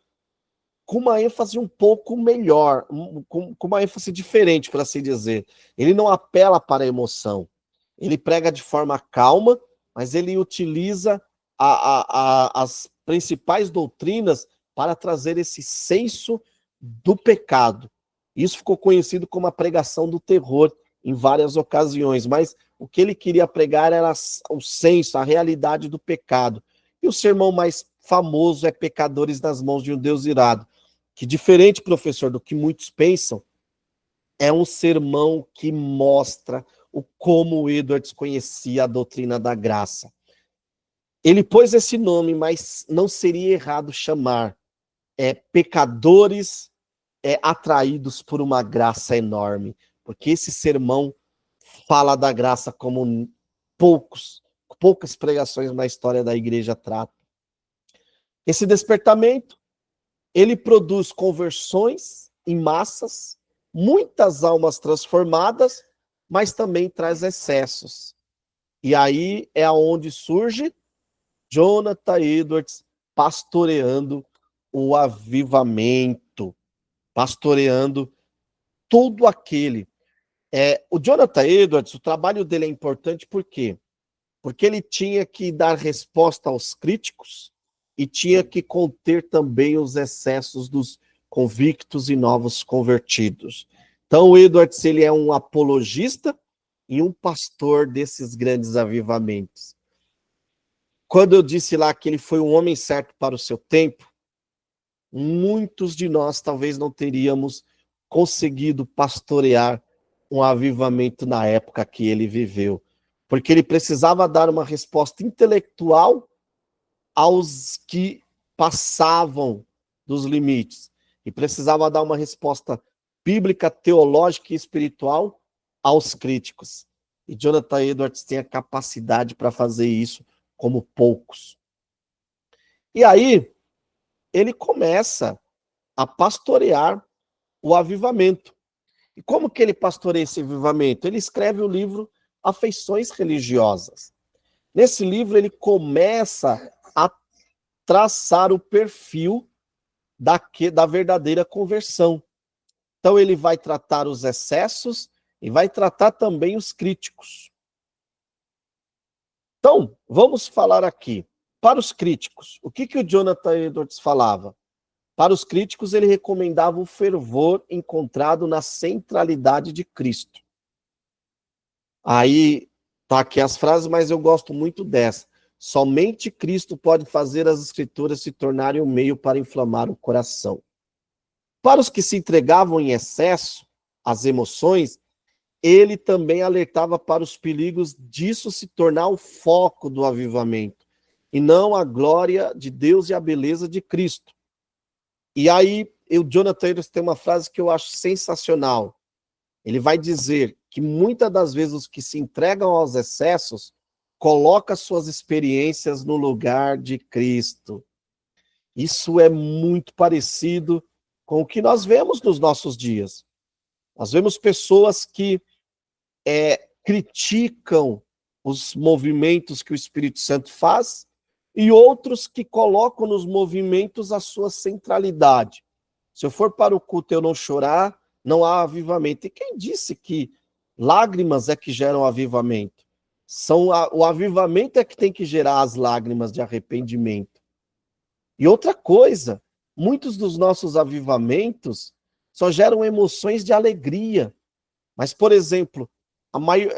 com uma ênfase um pouco melhor, com uma ênfase diferente, por assim dizer. Ele não apela para a emoção. Ele prega de forma calma, mas ele utiliza as principais doutrinas para trazer esse senso do pecado. Isso ficou conhecido como a pregação do terror em várias ocasiões, mas o que ele queria pregar era o senso, a realidade do pecado. E o sermão mais famoso é Pecadores nas mãos de um Deus irado, que, diferente, professor, do que muitos pensam, é um sermão que mostra como o Edwards conhecia a doutrina da graça. Ele pôs esse nome, mas não seria errado chamar pecadores atraídos por uma graça enorme, porque esse sermão fala da graça como poucas pregações na história da igreja tratam. Esse despertamento, ele produz conversões em massas, muitas almas transformadas, mas também traz excessos. E aí é onde surge Jonathan Edwards pastoreando o avivamento, pastoreando tudo aquele. O Jonathan Edwards, o trabalho dele é importante por quê? Porque ele tinha que dar resposta aos críticos e tinha que conter também os excessos dos convictos e novos convertidos. Então, o Edwards, ele é um apologista e um pastor desses grandes avivamentos. Quando eu disse lá que ele foi um homem certo para o seu tempo, muitos de nós talvez não teríamos conseguido pastorear um avivamento na época que ele viveu, porque ele precisava dar uma resposta intelectual aos que passavam dos limites e precisava dar uma resposta bíblica, teológica e espiritual aos críticos. E Jonathan Edwards tem a capacidade para fazer isso como poucos. E aí, ele começa a pastorear o avivamento. E como que ele pastoreia esse avivamento? Ele escreve o livro Afeições Religiosas. Nesse livro, ele começa a traçar o perfil da verdadeira conversão. Então, ele vai tratar os excessos e vai tratar também os críticos. Então, vamos falar aqui. Para os críticos, o que o Jonathan Edwards falava? Para os críticos, ele recomendava o fervor encontrado na centralidade de Cristo. Aí, tá aqui as frases, mas eu gosto muito dessa. Somente Cristo pode fazer as Escrituras se tornarem um meio para inflamar o coração. Para os que se entregavam em excesso às emoções, ele também alertava para os perigos disso se tornar o foco do avivamento, e não a glória de Deus e a beleza de Cristo. E aí, o Jonathan Edwards tem uma frase que eu acho sensacional. Ele vai dizer que muitas das vezes os que se entregam aos excessos colocam suas experiências no lugar de Cristo. Isso é muito parecido com o que nós vemos nos nossos dias. Nós vemos pessoas que criticam os movimentos que o Espírito Santo faz e outros que colocam nos movimentos a sua centralidade. Se eu for para o culto e eu não chorar, não há avivamento. E quem disse que lágrimas é que geram avivamento? O avivamento é que tem que gerar as lágrimas de arrependimento. E outra coisa, muitos dos nossos avivamentos só geram emoções de alegria. Mas, por exemplo,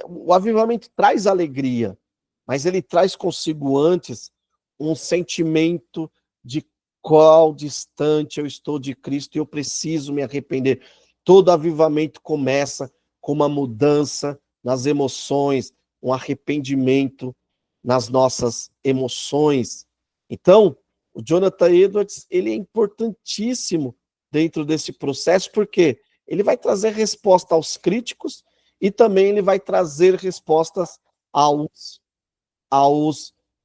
o avivamento traz alegria, mas ele traz consigo antes um sentimento de qual distante eu estou de Cristo e eu preciso me arrepender. Todo avivamento começa com uma mudança nas emoções, um arrependimento nas nossas emoções. Então, o Jonathan Edwards, ele é importantíssimo dentro desse processo, porque ele vai trazer resposta aos críticos e também ele vai trazer respostas aos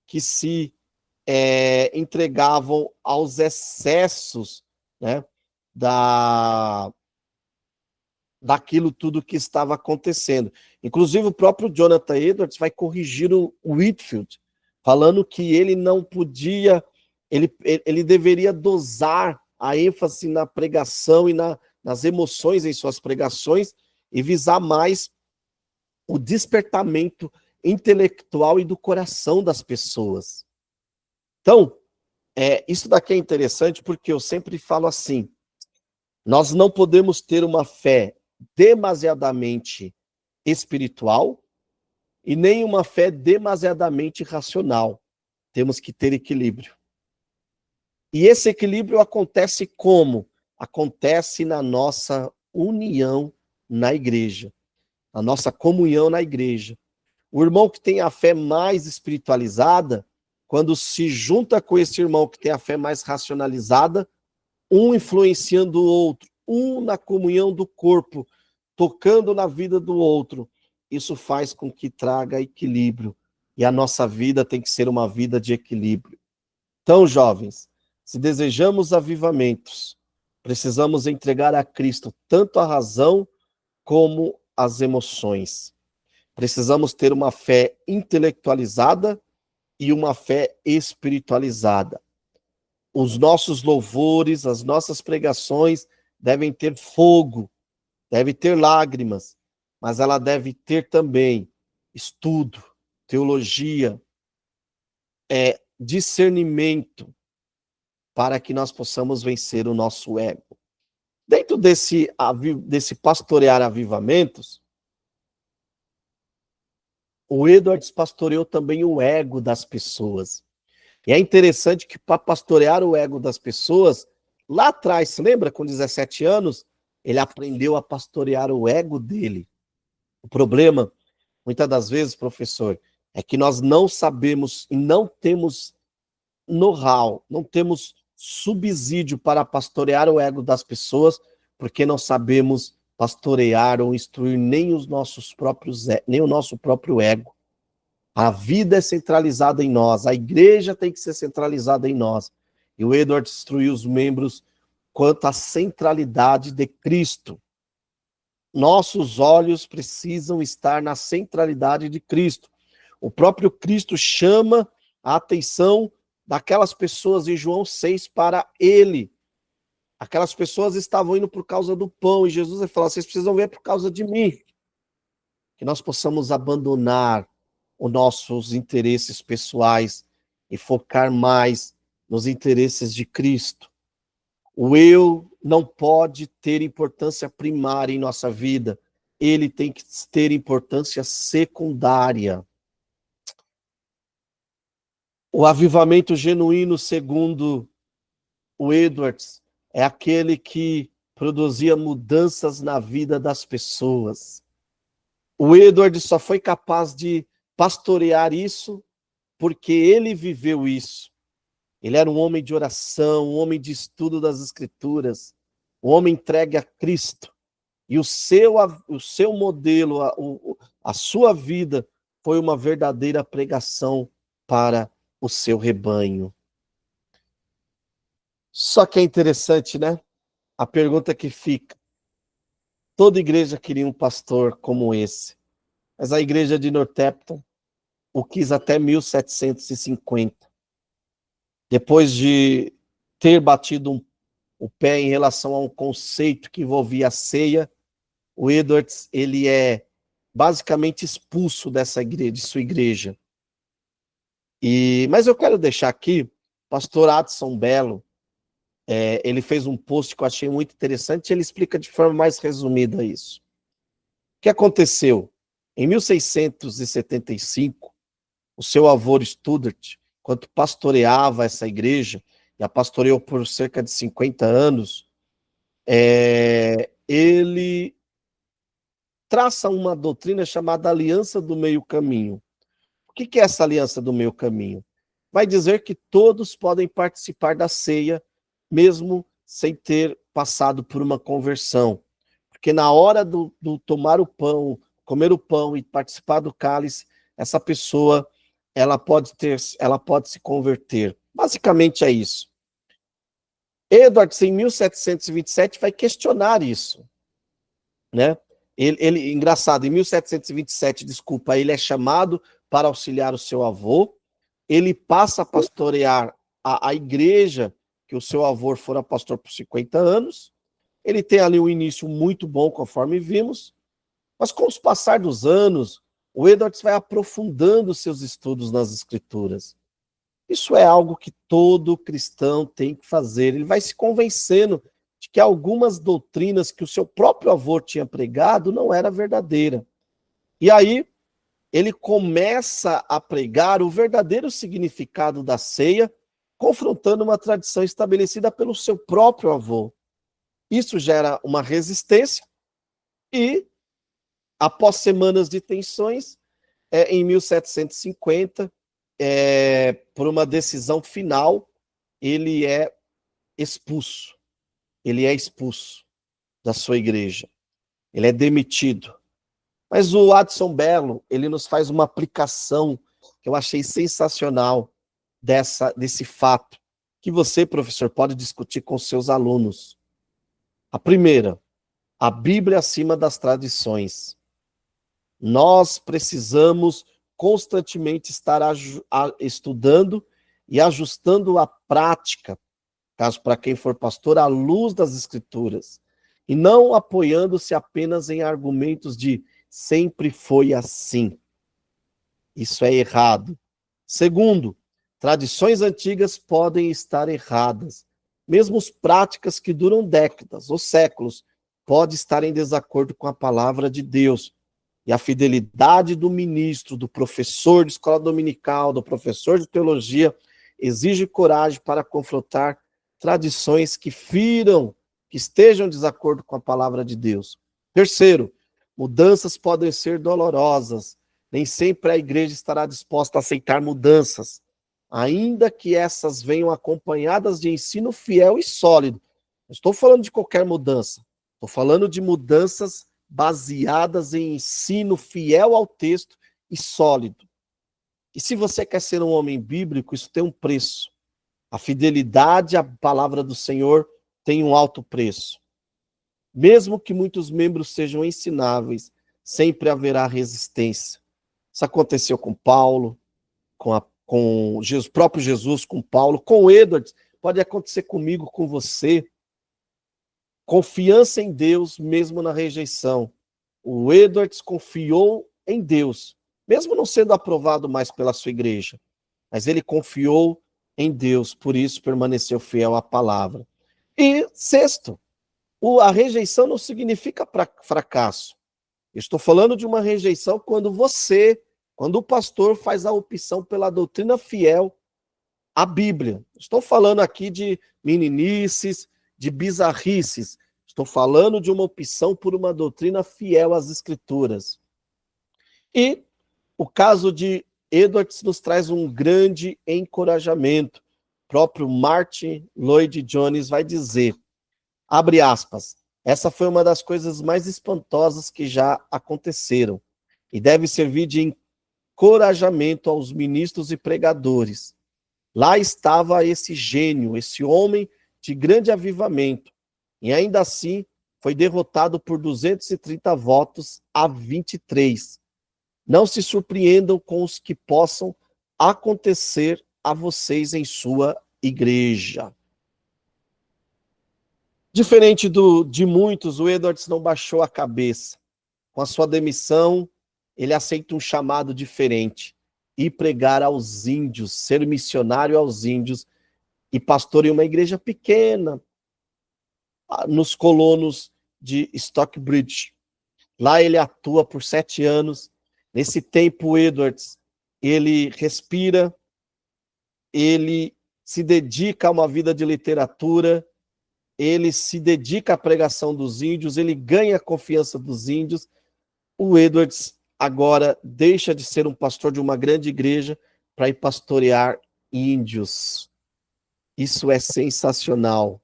que se entregavam aos excessos, né, daquilo tudo que estava acontecendo. Inclusive, o próprio Jonathan Edwards vai corrigir o Whitefield, falando que ele não podia, ele deveria dosar a ênfase na pregação e nas emoções em suas pregações e visar mais o despertamento intelectual e do coração das pessoas. Então, isso daqui é interessante porque eu sempre falo assim, nós não podemos ter uma fé demasiadamente espiritual e nem uma fé demasiadamente racional. Temos que ter equilíbrio. E esse equilíbrio acontece como? Acontece na nossa união na igreja, na nossa comunhão na igreja. O irmão que tem a fé mais espiritualizada, quando se junta com esse irmão que tem a fé mais racionalizada, um influenciando o outro, um na comunhão do corpo, tocando na vida do outro, isso faz com que traga equilíbrio. E a nossa vida tem que ser uma vida de equilíbrio. Então, jovens, se desejamos avivamentos, precisamos entregar a Cristo tanto a razão como as emoções. Precisamos ter uma fé intelectualizada e uma fé espiritualizada. Os nossos louvores, as nossas pregações devem ter fogo, deve ter lágrimas, mas ela deve ter também estudo, teologia, discernimento, para que nós possamos vencer o nosso ego. Dentro desse pastorear avivamentos, o Edwards pastoreou também o ego das pessoas. E é interessante que para pastorear o ego das pessoas, lá atrás, se lembra, com 17 anos, ele aprendeu a pastorear o ego dele. O problema, muitas das vezes, professor, é que nós não sabemos e não temos know-how, não temos subsídio para pastorear o ego das pessoas, porque não sabemos pastorear ou instruir nem o nosso próprio ego. A vida é centralizada em nós, a igreja tem que ser centralizada em nós. E o Edwards instruiu os membros quanto à centralidade de Cristo. Nossos olhos precisam estar na centralidade de Cristo. O próprio Cristo chama a atenção daquelas pessoas em João 6 para ele. Aquelas pessoas estavam indo por causa do pão, e Jesus vai falar: vocês precisam ver por causa de mim. Que nós possamos abandonar os nossos interesses pessoais e focar mais nos interesses de Cristo. O eu não pode ter importância primária em nossa vida, ele tem que ter importância secundária. O avivamento genuíno, segundo o Edwards, é aquele que produzia mudanças na vida das pessoas. O Edwards só foi capaz de pastorear isso porque ele viveu isso. Ele era um homem de oração, um homem de estudo das Escrituras, um homem entregue a Cristo. E o seu modelo, a sua vida, foi uma verdadeira pregação para o seu rebanho. Só que é interessante, né? A pergunta que fica: toda igreja queria um pastor como esse, mas a igreja de Northampton o quis até 1750. Depois de ter batido o pé em relação a um conceito que envolvia a ceia, o Edwards, ele é basicamente expulso dessa igreja, de sua igreja. Mas eu quero deixar aqui, pastor Adson Bello, ele fez um post que eu achei muito interessante, ele explica de forma mais resumida isso. O que aconteceu? Em 1675, o seu avô Studart, quando pastoreava essa igreja, e a pastoreou por cerca de 50 anos, ele traça uma doutrina chamada Aliança do Meio Caminho. O que é essa Aliança do Meio Caminho? Vai dizer que todos podem participar da ceia, mesmo sem ter passado por uma conversão. Porque na hora do tomar o pão, comer o pão e participar do cálice, essa pessoa ela pode se converter. Basicamente é isso. Edwards, em 1727, vai questionar isso, né? Engraçado, em 1727, desculpa, ele é chamado para auxiliar o seu avô, ele passa a pastorear a igreja, que o seu avô fora pastor por 50 anos, ele tem ali um início muito bom, conforme vimos, mas com o passar dos anos, o Edwards vai aprofundando seus estudos nas Escrituras. Isso é algo que todo cristão tem que fazer. Ele vai se convencendo de que algumas doutrinas que o seu próprio avô tinha pregado não era verdadeira. E aí, ele começa a pregar o verdadeiro significado da ceia, confrontando uma tradição estabelecida pelo seu próprio avô. Isso gera uma resistência e, após semanas de tensões, em 1750, por uma decisão final, ele é expulso. Ele é expulso da sua igreja. Ele é demitido. Mas o Adson Bello, ele nos faz uma aplicação que eu achei sensacional desse fato, que você, professor, pode discutir com seus alunos. A primeira, a Bíblia acima das tradições. Nós precisamos constantemente estar estudando e ajustando a prática, caso para quem for pastor, à luz das Escrituras, e não apoiando-se apenas em argumentos de sempre foi assim. Isso é errado. Segundo, tradições antigas podem estar erradas. Mesmo as práticas que duram décadas ou séculos podem estar em desacordo com a palavra de Deus. E a fidelidade do ministro, do professor de escola dominical, do professor de teologia, exige coragem para confrontar tradições que estejam em desacordo com a palavra de Deus. Terceiro, mudanças podem ser dolorosas. Nem sempre a igreja estará disposta a aceitar mudanças, ainda que essas venham acompanhadas de ensino fiel e sólido. Não estou falando de qualquer mudança, estou falando de mudanças baseadas em ensino fiel ao texto e sólido. E se você quer ser um homem bíblico, isso tem um preço. A fidelidade à palavra do Senhor tem um alto preço. Mesmo que muitos membros sejam ensináveis, sempre haverá resistência. Isso aconteceu com Paulo, com Jesus, próprio Jesus, com Paulo, com Edwards, pode acontecer comigo, com você. Confiança em Deus, mesmo na rejeição. O Edwards confiou em Deus, mesmo não sendo aprovado mais pela sua igreja, mas ele confiou em Deus, por isso permaneceu fiel à palavra. E sexto, a rejeição não significa fracasso. Estou falando de uma rejeição quando o pastor faz a opção pela doutrina fiel à Bíblia. Estou falando aqui de meninices, de bizarrices. Estou falando de uma opção por uma doutrina fiel às Escrituras. E o caso de Edwards nos traz um grande encorajamento. O próprio Martin Lloyd-Jones vai dizer, abre aspas, essa foi uma das coisas mais espantosas que já aconteceram e deve servir de encorajamento aos ministros e pregadores. Lá estava esse gênio, esse homem de grande avivamento, e ainda assim foi derrotado por 230 votos a 23. Não se surpreendam com os que possam acontecer a vocês em sua igreja. Diferente de muitos, o Edwards não baixou a cabeça. Com a sua demissão, ele aceita um chamado diferente, ir pregar aos índios, ser missionário aos índios e pastor em uma igreja pequena, nos colonos de Stockbridge. Lá ele atua por 7 anos. Nesse tempo, Edwards, ele respira, ele se dedica a uma vida de literatura, ele se dedica à pregação dos índios, ele ganha a confiança dos índios. O Edwards agora deixa de ser um pastor de uma grande igreja para ir pastorear índios. Isso é sensacional.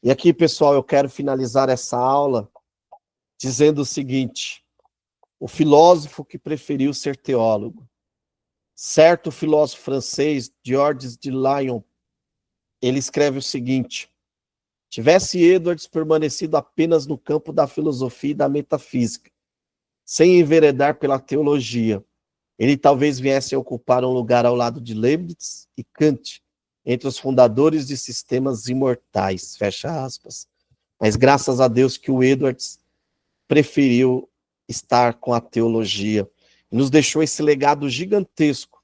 E aqui, pessoal, eu quero finalizar essa aula dizendo o seguinte: o filósofo que preferiu ser teólogo. Certo filósofo francês, Georges de Lyon, ele escreve o seguinte: tivesse Edwards permanecido apenas no campo da filosofia e da metafísica, sem enveredar pela teologia, ele talvez viesse a ocupar um lugar ao lado de Leibniz e Kant, entre os fundadores de sistemas imortais, fecha aspas. Mas graças a Deus que o Edwards preferiu estar com a teologia. E nos deixou esse legado gigantesco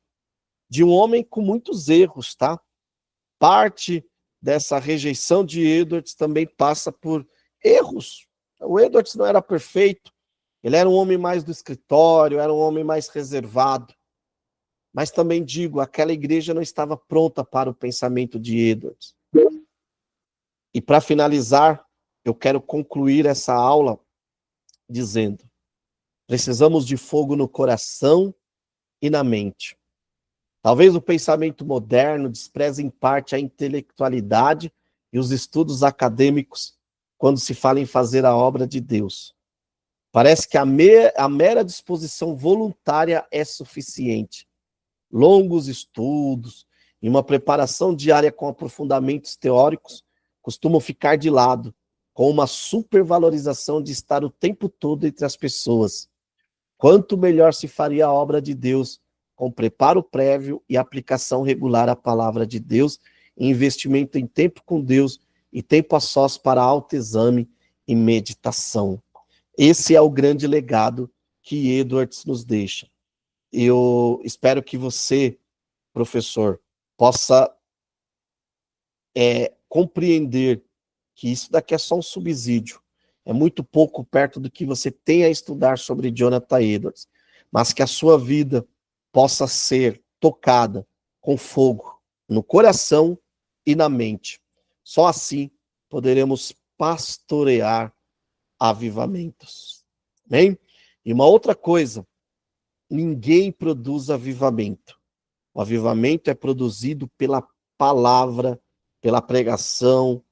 de um homem com muitos erros, tá? Parte dessa rejeição de Edwards também passa por erros. O Edwards não era perfeito, ele era um homem mais do escritório, era um homem mais reservado. Mas também digo, aquela igreja não estava pronta para o pensamento de Edwards. E para finalizar, eu quero concluir essa aula dizendo: precisamos de fogo no coração e na mente. Talvez o pensamento moderno despreze em parte a intelectualidade e os estudos acadêmicos quando se fala em fazer a obra de Deus. Parece que a mera disposição voluntária é suficiente. Longos estudos e uma preparação diária com aprofundamentos teóricos costumam ficar de lado, com uma supervalorização de estar o tempo todo entre as pessoas. Quanto melhor se faria a obra de Deus com preparo prévio e aplicação regular à palavra de Deus, e investimento em tempo com Deus e tempo a sós para autoexame e meditação. Esse é o grande legado que Edwards nos deixa. Eu espero que você, professor, possa compreender que isso daqui é só um subsídio. É muito pouco perto do que você tem a estudar sobre Jonathan Edwards, mas que a sua vida possa ser tocada com fogo no coração e na mente. Só assim poderemos pastorear avivamentos. Amém? E uma outra coisa, ninguém produz avivamento. O avivamento é produzido pela palavra, pela pregação,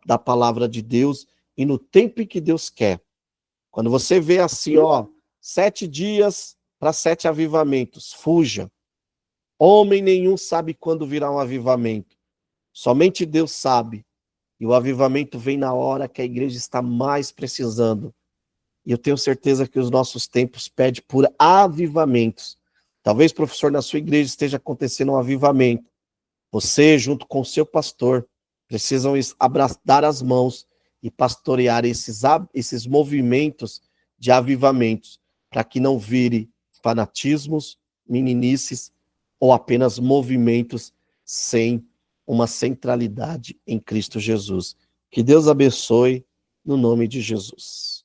da palavra de Deus e no tempo em que Deus quer. Quando você vê assim, 7 dias para 7 avivamentos, fuja. Homem nenhum sabe quando virá um avivamento. Somente Deus sabe E o avivamento vem na hora que a igreja está mais precisando. E eu tenho certeza que os nossos tempos pedem por avivamentos. Talvez, professor, na sua igreja esteja acontecendo um avivamento. Você, junto com o seu pastor, precisam dar as mãos e pastorear esses movimentos de avivamentos, para que não vire fanatismos, meninices ou apenas movimentos sem uma centralidade em Cristo Jesus. Que Deus abençoe no nome de Jesus.